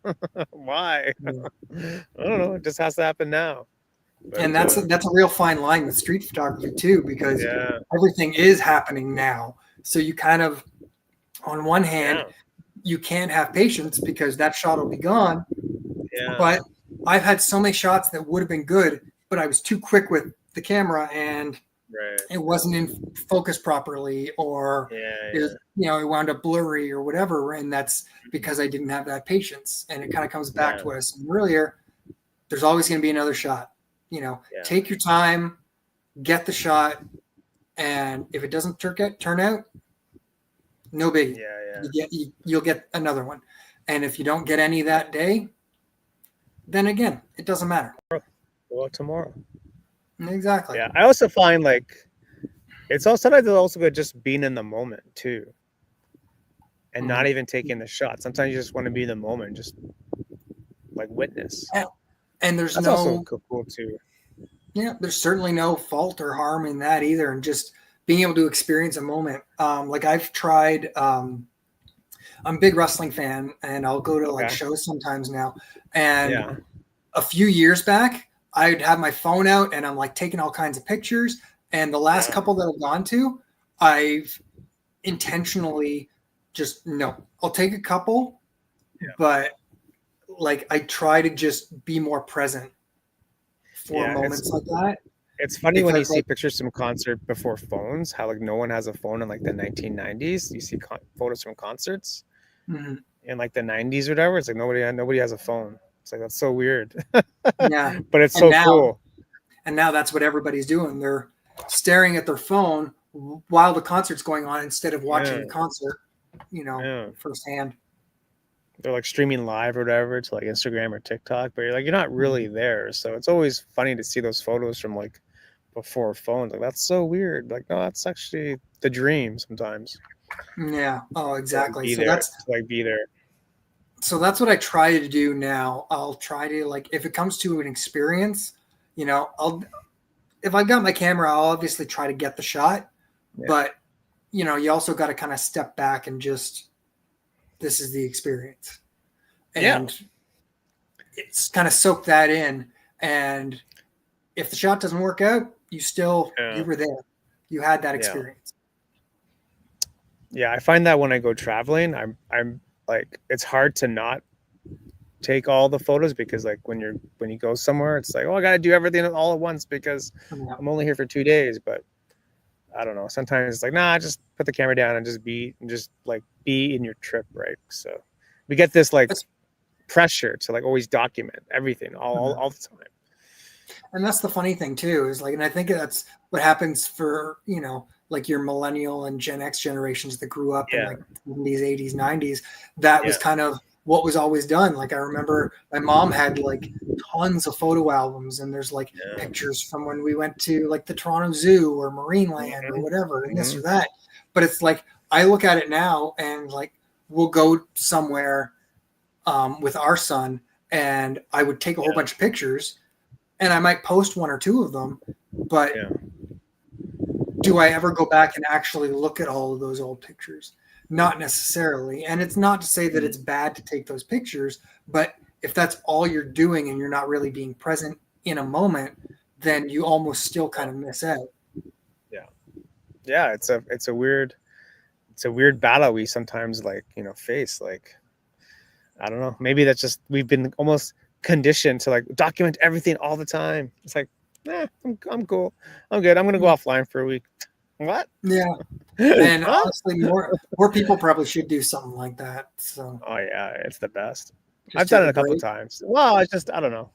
Why? I don't know. It just has to happen now. But, and that's a real fine line with street photography too, because everything is happening now. So you kind of, on one hand, you can't have patience because that shot will be gone. Yeah. But I've had so many shots that would have been good, but I was too quick with the camera and it wasn't in focus properly, or it wound up blurry or whatever. And that's because I didn't have that patience. And it kind of comes back to what I said earlier. There's always going to be another shot. Take your time, get the shot, and if it doesn't turn out, no biggie. You'll get another one. And if you don't get any that day, then again, it doesn't matter. Well, tomorrow. Exactly. Yeah, I also find like sometimes it's also good just being in the moment too, and not even taking the shot. Sometimes you just want to be in the moment, just like witness. And that's also cool too. Yeah, there's certainly no fault or harm in that either, and just being able to experience a moment. Like I've tried. I'm a big wrestling fan, and I'll go to like shows sometimes now. And a few years back, I'd have my phone out and I'm like taking all kinds of pictures. And the last couple that I've gone to, I've intentionally I'll take a couple, but like I try to just be more present for moments like that. It's funny when you see pictures from concert before phones, how like no one has a phone in like the 1990s. You see photos from concerts in like the 90s or whatever. It's like nobody has a phone. It's like, that's so weird. Yeah. But it's so cool. And now that's what everybody's doing. They're staring at their phone while the concert's going on instead of watching the concert, firsthand. They're like streaming live or whatever to like Instagram or TikTok, but you're not really there. So it's always funny to see those photos from like before phones. Like, that's so weird. Like, no, that's actually the dream sometimes. Yeah. Oh, exactly. So that's like be there. So that's what I try to do now. I'll try to, like, if it comes to an experience, if I've got my camera, I'll obviously try to get the shot, but you also got to kind of step back and just, this is the experience. And it's kind of soak that in. And if the shot doesn't work out, you were there. You had that experience. Yeah. I find that when I go traveling, I'm like, it's hard to not take all the photos because like when you go somewhere, it's like, oh, I got to do everything all at once because I'm only here for 2 days. But I don't know. Sometimes it's like, nah, just put the camera down and just be in your trip. Right. So we get this like pressure to like always document everything all the time. And that's the funny thing too, is like, and I think that's what happens for, like your millennial and Gen X generations that grew up in like the 70s, 80s, 90s. That was kind of what was always done. Like I remember my mom had like tons of photo albums, and there's like pictures from when we went to like the Toronto Zoo or Marineland or whatever, and this or that. But it's like, I look at it now and like, we'll go somewhere with our son, and I would take a whole bunch of pictures, and I might post 1 or 2 of them, but do I ever go back and actually look at all of those old pictures? Not necessarily. And it's not to say that it's bad to take those pictures, but if that's all you're doing and you're not really being present in a moment, then you almost still kind of miss out. Yeah. It's a weird battle we sometimes face. Like, I don't know. Maybe that's just, we've been almost conditioned to like document everything all the time. It's like, I'm cool. I'm good. I'm going to go offline for a week. What? Yeah. And honestly, more people probably should do something like that. So. Oh yeah, it's the best. I've done it a couple of times. Well, it's just, I don't know.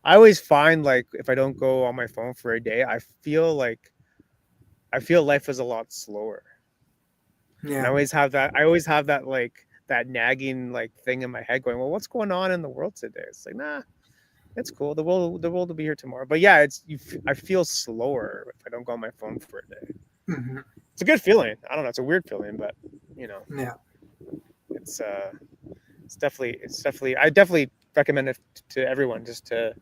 I always find like if I don't go on my phone for a day, I feel life is a lot slower. Yeah. And I always have that like that nagging like thing in my head going, well, what's going on in the world today? It's like, nah, it's cool. The world will be here tomorrow. But yeah, I feel slower if I don't go on my phone for a day. Mm-hmm. It's a good feeling. I don't know. It's a weird feeling, but yeah, it's definitely. I definitely recommend it to everyone just to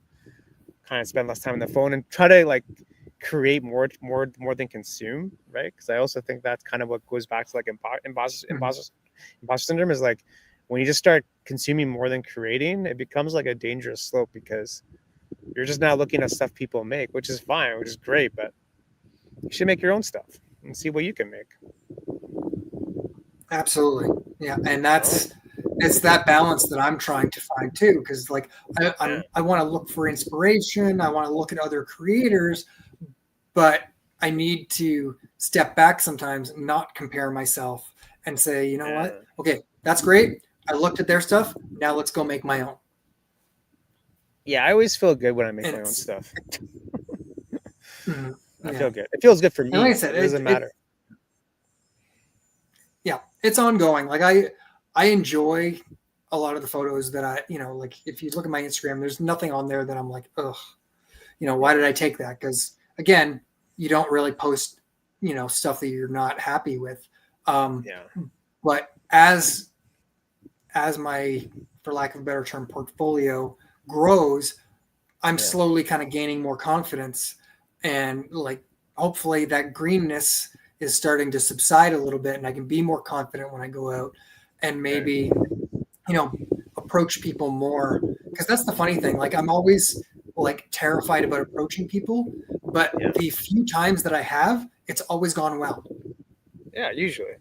kind of spend less time on the phone and try to like create more than consume, right? Because I also think that's kind of what goes back to like imposter syndrome is like when you just start consuming more than creating, it becomes like a dangerous slope because you're just now looking at stuff people make, which is fine, which is great, but you should make your own stuff and see what you can make. Absolutely. Yeah. And it's that balance that I'm trying to find too. Because like I want to look for inspiration. I want to look at other creators, but I need to step back sometimes, not compare myself and say, you know what? Okay, that's great. I looked at their stuff. Now let's go make my own. Yeah, I always feel good when I make my own stuff. I feel good. It feels good for me. Like I said, it doesn't matter. It's ongoing. Like I enjoy a lot of the photos that like if you look at my Instagram, there's nothing on there that I'm like, ugh, why did I take that? Because again, you don't really post, stuff that you're not happy with. But as my, for lack of a better term, portfolio grows, I'm slowly kind of gaining more confidence, and like hopefully that greenness is starting to subside a little bit, and I can be more confident when I go out and maybe, approach people more. Because that's the funny thing. Like I'm always like terrified about approaching people, but the few times that I have, it's always gone well. Yeah, usually.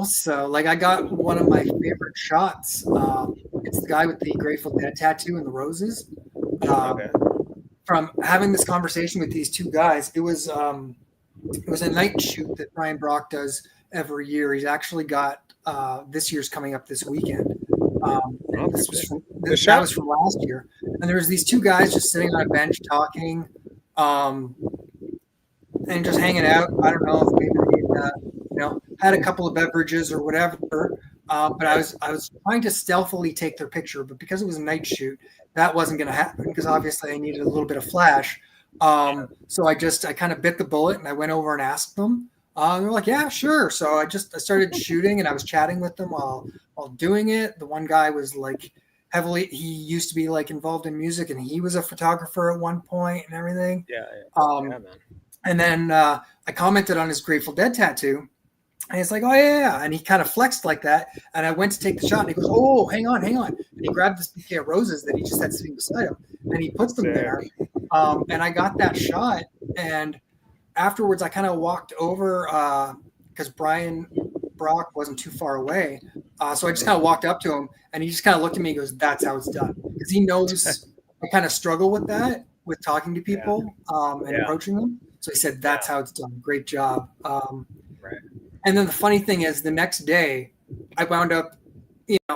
So like I got one of my favorite shots. It's the guy with the Grateful Dead tattoo and the roses. From having this conversation with these two guys, it was a night shoot that Brian Brock does every year. He's actually got this year's coming up this weekend. That was from last year. And there was these two guys just sitting on a bench talking and just hanging out. I don't know if maybe had a couple of beverages or whatever. But I was trying to stealthily take their picture, but because it was a night shoot, that wasn't going to happen because obviously I needed a little bit of flash. So I kind of bit the bullet and I went over and asked them. They're like, yeah, sure. So I started shooting and I was chatting with them while doing it. The one guy was like he used to be like involved in music and he was a photographer at one point and everything. Man. And then I commented on his Grateful Dead tattoo. And he's like, oh, yeah. And he kind of flexed like that. And I went to take the shot. And he goes, oh, hang on. And he grabbed this bouquet of roses that he just had sitting beside him. And he puts them there. And I got that shot. And afterwards, I kind of walked over because Brian Brock wasn't too far away. So I just kind of walked up to him. And he just kind of looked at me and goes, that's how it's done. Because he knows I kind of struggle with that, with talking to people and approaching them. So he said, that's how it's done. Great job. Right. And then the funny thing is the next day I wound up,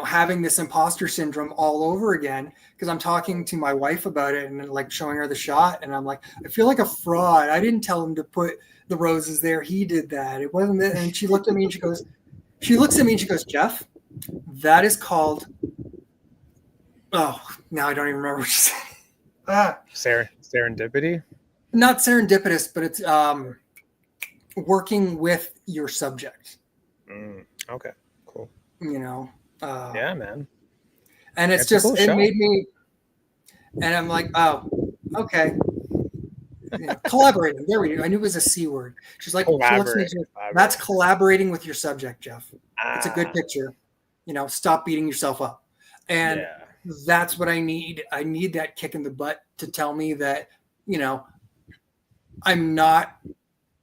having this imposter syndrome all over again because I'm talking to my wife about it and like showing her the shot. And I'm like, I feel like a fraud. I didn't tell him to put the roses there. He did that. It wasn't that. And she looked at me and she looks at me and she goes, Jeff, that is called, now I don't even remember what she said. Serendipity? Not serendipitous, but it's working with your subject. Okay, cool. Yeah, man. And it's just cool it made me, and I'm like, oh, okay. Collaborating. There we go. I knew it was a C word. She's like, that's collaborating with your subject, Jeff. It's a good picture. Stop beating yourself up. And that's what I need. I need that kick in the butt to tell me that, I'm not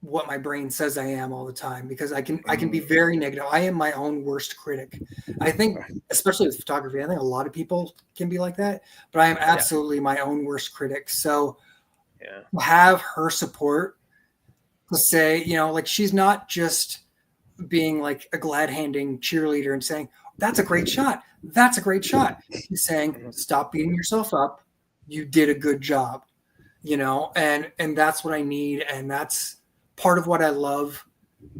what my brain says I am all the time, because I can be very negative. I am my own worst critic. I think, especially with photography, I think a lot of people can be like that, but I am absolutely my own worst critic. So have her support to say, like she's not just being like a glad handing cheerleader and saying, that's a great shot. That's a great shot. He's saying, stop beating yourself up. You did a good job, you know, and that's what I need. And that's part of what I love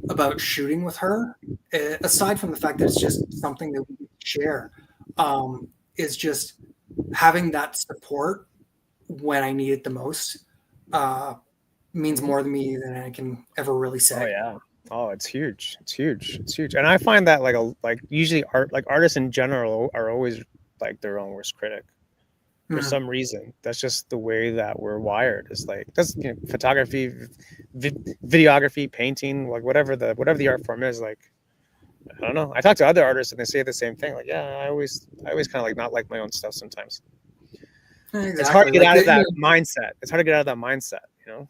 about shooting with her, aside from the fact that it's just something that we share, is just having that support when I need it the most. Means more to me than I can ever really say. Oh yeah. Oh, it's huge. It's huge. It's huge. And I find that like usually artists in general are always like their own worst critic for some reason. That's just the way that we're wired. It's like that's, you know, photography, videography, painting, like whatever the art form is. Like, I don't know. I talk to other artists and they say the same thing. Like, yeah, I always kind of like not like my own stuff sometimes. Exactly. It's hard to get out of that mindset. It's hard to get out of that mindset, you know.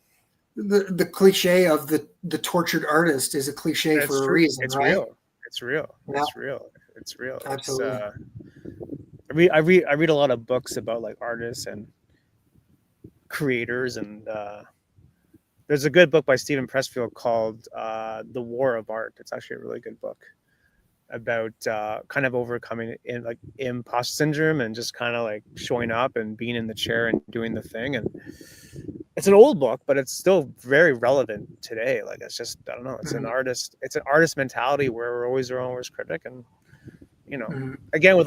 The cliche of the tortured artist is a cliche for a reason. It's right? real. It's real. Yeah. It's real. It's real. Absolutely. I read a lot of books about like artists and creators, and there's a good book by Stephen Pressfield called The War of Art. It's actually a really good book about kind of overcoming in like imposter syndrome and just kind of like showing up and being in the chair and doing the thing. And it's an old book, but it's still very relevant today. Like, it's just, I don't know, it's an artist mentality where we're always our own worst critic. And, you know, again with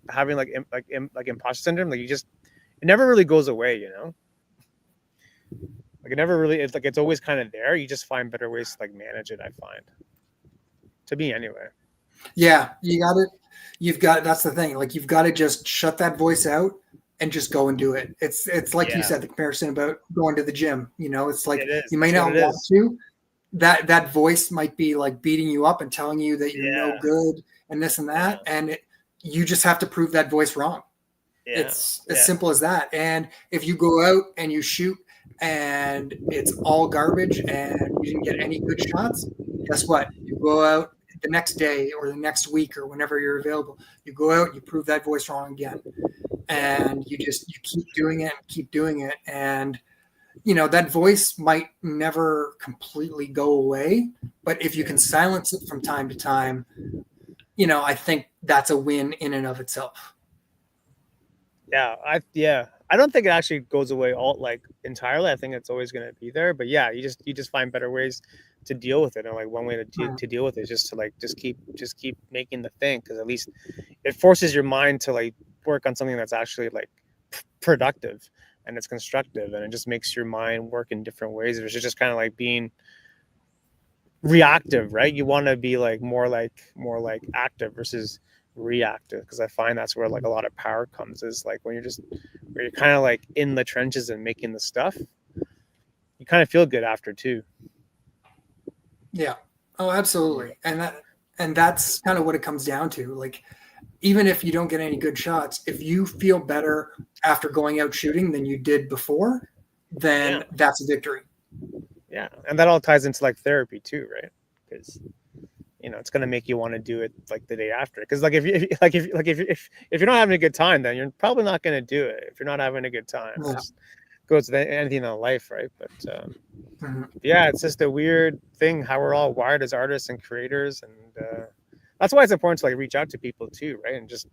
having like imposter syndrome, like it never really goes away, you know. Like, it never really, it's like, it's always kind of there. You just find better ways to like manage it, I find. To me anyway. Yeah, that's the thing. Like, you've got to just shut that voice out and just go and do it. It's like you said, the comparison about going to the gym, you know, it's like you may not want to, that voice might be like beating you up and telling you that you're no good and this and that. And you just have to prove that voice wrong. It's as simple as that. And if you go out and you shoot and it's all garbage and you didn't get any good shots, guess what? You go out the next day or the next week or whenever you're available, you go out, you prove that voice wrong again. And you keep doing it. And, you know, that voice might never completely go away, but if you can silence it from time to time, you know, I think that's a win in and of itself. I don't think it actually goes away entirely. I think it's always going to be there, but yeah, you just find better ways to deal with it. And like one way to deal with it is just to keep making the thing. Cause at least it forces your mind to like work on something that's actually like productive and it's constructive, and it just makes your mind work in different ways. It's just kind of like being reactive, right? You want to be like more like active versus reactive, because I find that's where like a lot of power comes, is like when you're kind of like in the trenches and making the stuff, you kind of feel good after too. Yeah. Oh, absolutely. And that's kind of what it comes down to. Like, even if you don't get any good shots, if you feel better after going out shooting than you did before, then that's a victory. Yeah. And that all ties into like therapy too, right? Because, you know, it's going to make you want to do it like the day after. Because like if you're not having a good time, then you're probably not going to do it. If you're not having a good time, it just goes with anything in life, right? But it's just a weird thing how we're all wired as artists and creators, and that's why it's important to like reach out to people too, right? And just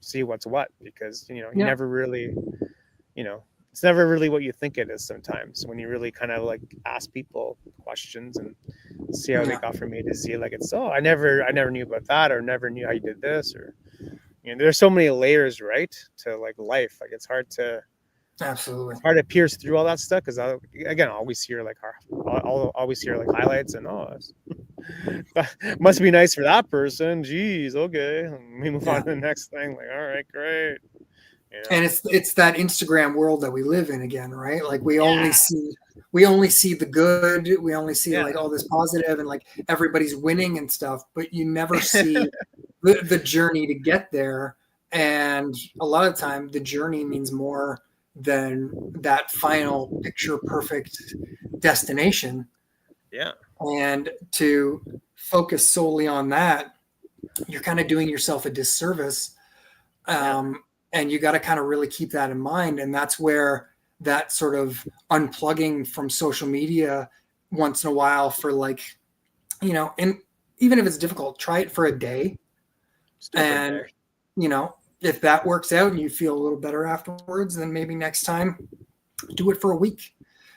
see what's what, because you never really, it's never really what you think it is sometimes when you really kind of like ask people questions and see how they got from A to Z. Like, it's I never knew about that, or never knew how you did this, or there's so many layers, right, to like life. Like, it's hard to hard to pierce through all that stuff, because I'll always hear like highlights and must be nice for that person. Geez, okay, we move on to the next thing. Like, all right, great. And it's that Instagram world that we live in again, right? Like, we only see the good, we only see like all this positive and like everybody's winning and stuff, but you never see the journey to get there. And a lot of time the journey means more than that final picture perfect destination. Yeah. And to focus solely on that, you're kind of doing yourself a disservice. And you got to kind of really keep that in mind. And that's where that sort of unplugging from social media once in a while for like, and even if it's difficult, try it for a day. And if that works out and you feel a little better afterwards, then maybe next time do it for a week,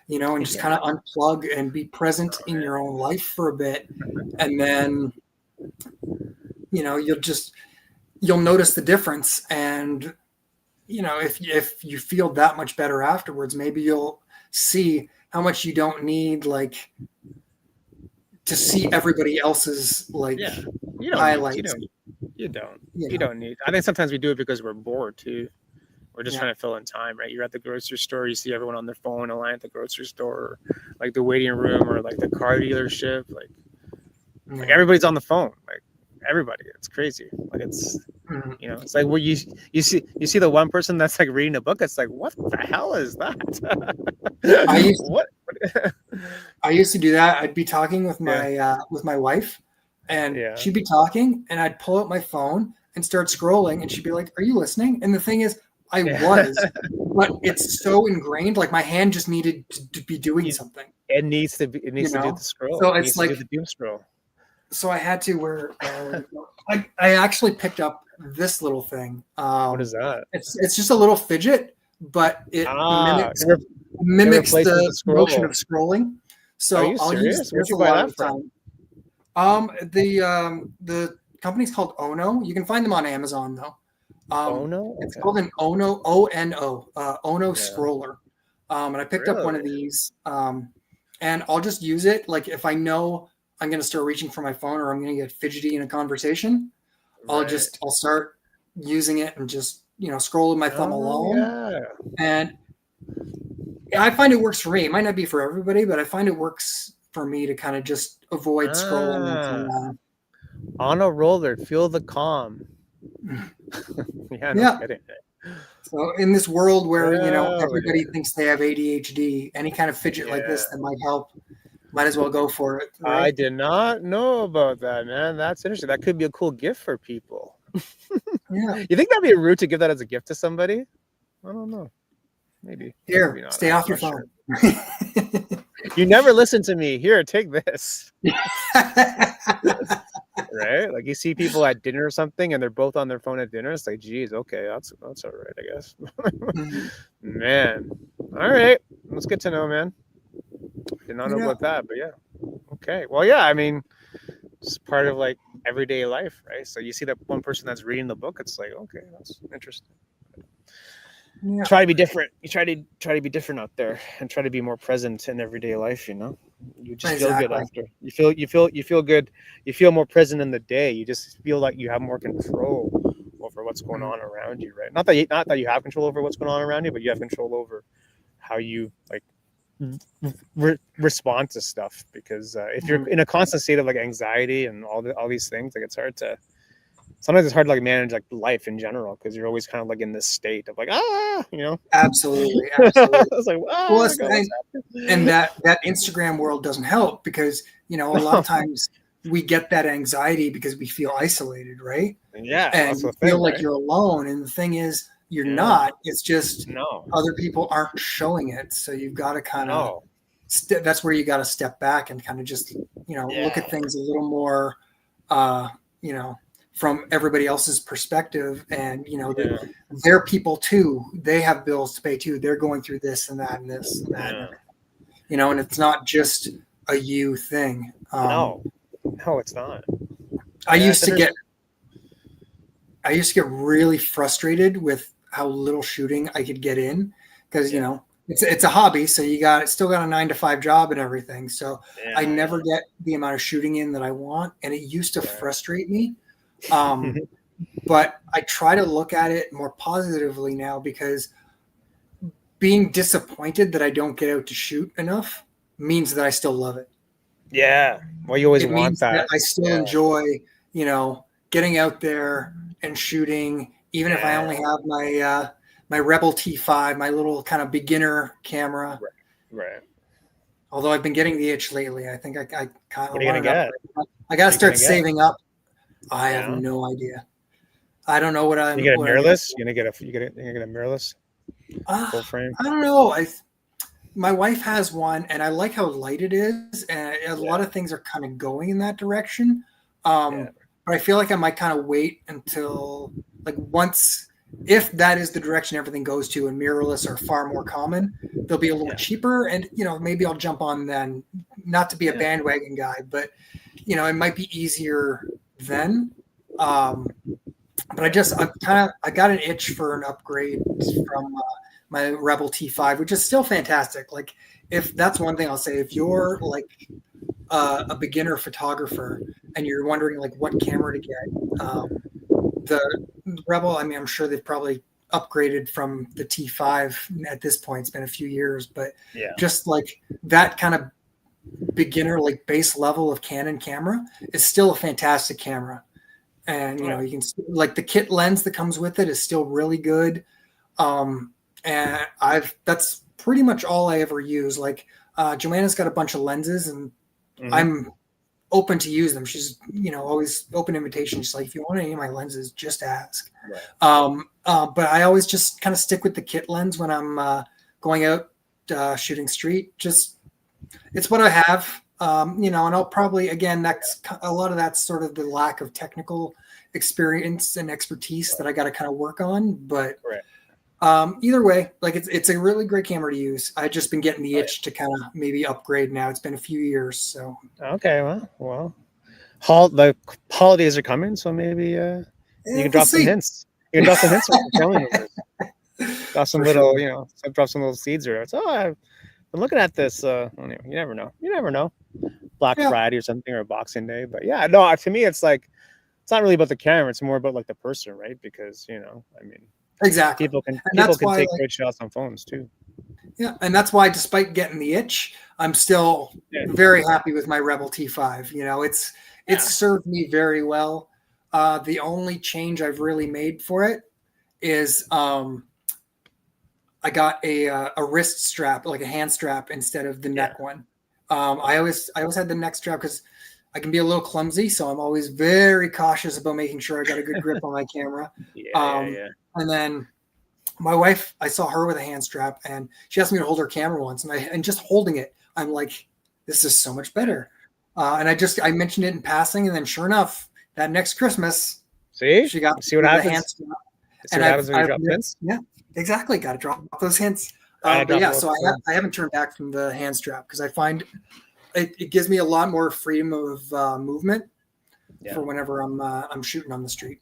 and just kind of unplug and be present in your own life for a bit. And then, you'll notice the difference. And, if you feel that much better afterwards, maybe you'll see how much you don't need, like, to see everybody else's highlights. You don't need. I think sometimes we do it because we're bored too. We're just trying to fill in time, right? You're at the grocery store, you see everyone on their phone, a line at the grocery store, or like the waiting room, or like the car dealership. Like everybody's on the phone. Like everybody, it's crazy. Like it's it's like where you see the one person that's like reading a book. It's like, what the hell is that? I used to do that. I'd be talking with my wife, and she'd be talking, and I'd pull out my phone and start scrolling, and she'd be like, "Are you listening?" And the thing is, I was, but it's so ingrained. Like my hand just needed to be doing something. It needs to do the scroll. So it's like the doom scroll. So I had to I actually picked up this little thing. What is that? It's just a little fidget, but it mimics the motion of scrolling. So I'll use this a lot of the time. The company's called Ono. You can find them on Amazon though. Ono? It's called an Ono, ONO, Ono scroller. And I picked up one of these, and I'll just use it. Like if I know I'm going to start reaching for my phone or I'm going to get fidgety in a conversation, I'll start using it and just, scroll with my thumb alone. Yeah. And I find it works for me. It might not be for everybody, but I find it works for me to kind of just avoid scrolling. On a roller, feel the calm. Kidding. So in this world where everybody thinks they have ADHD, any kind of fidget like this that might help, might as well go for it. Right? I did not know about that, man. That's interesting. That could be a cool gift for people. You think that'd be rude to give that as a gift to somebody? I don't know. Maybe. Here, stay off your phone. You never listen to me. Here, take this. Right? Like you see people at dinner or something and they're both on their phone at dinner. It's like, geez, okay, that's all right, I guess. Man. All right. That's good to know, man. Did not know about that, but yeah. Okay. Well, yeah, I mean, it's part of like everyday life, right? So you see that one person that's reading the book, it's like, okay, that's interesting. Try to be different. You try to be different out there and try to be more present in everyday life, You just feel good after. You feel good. You feel more present in the day. You just feel like you have more control over what's going on around you, right? Not that you have control over what's going on around you, but you have control over how you like respond to stuff. Because if you're in a constant state of like anxiety and all these things, like sometimes it's hard to like manage like life in general because you're always kind of like in this state of like Absolutely. It's like and that Instagram world doesn't help because a lot of times we get that anxiety because we feel isolated, right? And you feel like you're alone, and the thing is you're not. It's just other people aren't showing it, so you've got to kind of that's where you got to step back and kind of just look at things a little more from everybody else's perspective, and they're people too. They have bills to pay too. They're going through this and that and this and that. And it's not just a you thing. No, it's not. I used to get really frustrated with how little shooting I could get in because it's a hobby, so still got a 9-to-5 job and everything. So I never get the amount of shooting in that I want, and it used to frustrate me. But I try to look at it more positively now because being disappointed that I don't get out to shoot enough means that I still love it. Yeah. Well, you always want that. I still enjoy, getting out there and shooting, even if I only have my Rebel T5, my little kind of beginner camera. Right. Although I've been getting the itch lately. I think I kind of want to I got to start saving up. I have no idea. I don't know what I'm. You get a mirrorless? You're gonna get a mirrorless full frame. I don't know. My wife has one, and I like how light it is, and a lot of things are kind of going in that direction. But I feel like I might kind of wait until like if that is the direction everything goes to and mirrorless are far more common, they'll be a little cheaper. And, maybe I'll jump on then, not to be a bandwagon guy, but, it might be easier then. But I got an itch for an upgrade from my Rebel T5, which is still fantastic. Like, if that's one thing I'll say, if you're like a beginner photographer and you're wondering like what camera to get, the Rebel, I mean, I'm sure they've probably upgraded from the T5 at this point. It's been a few years, but just like that kind of beginner, like base level of Canon camera is still a fantastic camera. And, you can like the kit lens that comes with it is still really good. And that's pretty much all I ever use. Like, Joanna's got a bunch of lenses and I'm open to use them. She's, always open invitation. She's like, if you want any of my lenses, just ask. Right. But I always just kind of stick with the kit lens when I'm going out shooting street. Just, it's what I have. And I'll probably, again, that's a lot of that's sort of the lack of technical experience and expertise that I got to kind of work on. But either way, like it's a really great camera to use. I've just been getting the itch to kind of maybe upgrade now. It's been a few years. So. Okay. Well, the holidays are coming. So maybe you can drop some hints. You can drop some hints. Drop some little, drop some little seeds or I've been looking at this. Anyway, you never know. Black Friday or something, or Boxing Day. But to me, it's like, it's not really about the camera. It's more about like the person, right? Because, exactly. People can take great shots on phones too. Yeah. And that's why, despite getting the itch, I'm still very happy with my Rebel T5. It's served me very well. The only change I've really made for it is, I got a wrist strap, like a hand strap, instead of the neck one. I always had the neck strap because I can be a little clumsy, so I'm always very cautious about making sure I got a good grip on my camera. And then my wife, I saw her with a hand strap, and she asked me to hold her camera once, and just holding it, I'm like, this is so much better. And I mentioned it in passing, and then sure enough, that next Christmas, she got what happens. The hand strap. See what happens when you drop hints? Yeah. Exactly. Got to drop those hints. So I haven't turned back from the hand strap because I find it gives me a lot more freedom of movement for whenever I'm shooting on the street.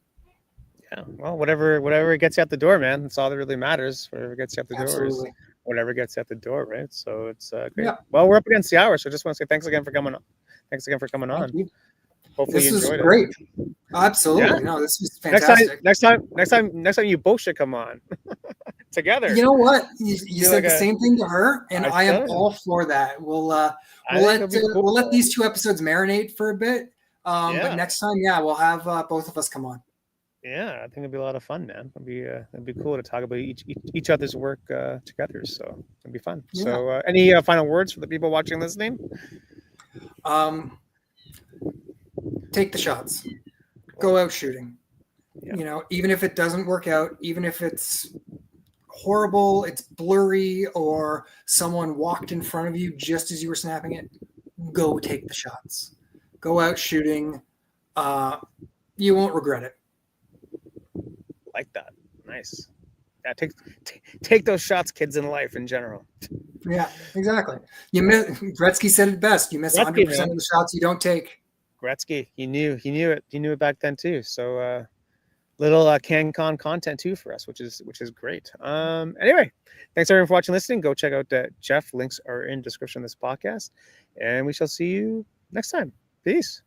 Yeah. Well, whatever gets you out the door, man. That's all that really matters. Whatever gets you out the door is whatever gets you out the door, right? So it's great. Yeah. Well, we're up against the hour, so I just want to say thanks again for coming on. Thank you. Hopefully you enjoyed great. It. Absolutely. Yeah. No, this was fantastic. Next time you both should come on together. You know what? You said the same thing to her, and I am all for that. We'll let these 2 episodes marinate for a bit. But next time, we'll have both of us come on. Yeah, I think it'd be a lot of fun, man. It'd be cool to talk about each other's work together. So it'd be fun. Yeah. So any final words for the people watching and listening? Take the shots. Go out shooting. Yeah. Even if it doesn't work out, even if it's horrible, it's blurry, or someone walked in front of you just as you were snapping it, go take the shots. Go out shooting. You won't regret it. Like that. Nice. Yeah, take those shots, kids, in life in general. Yeah, exactly. Gretzky said it best. You miss 100% of the shots you don't take. Gretzky, he knew it back then too. So little CanCon content too for us, which is great. Anyway, thanks everyone for watching, listening. Go check out Jeff. Links are in description of this podcast, and we shall see you next time. Peace.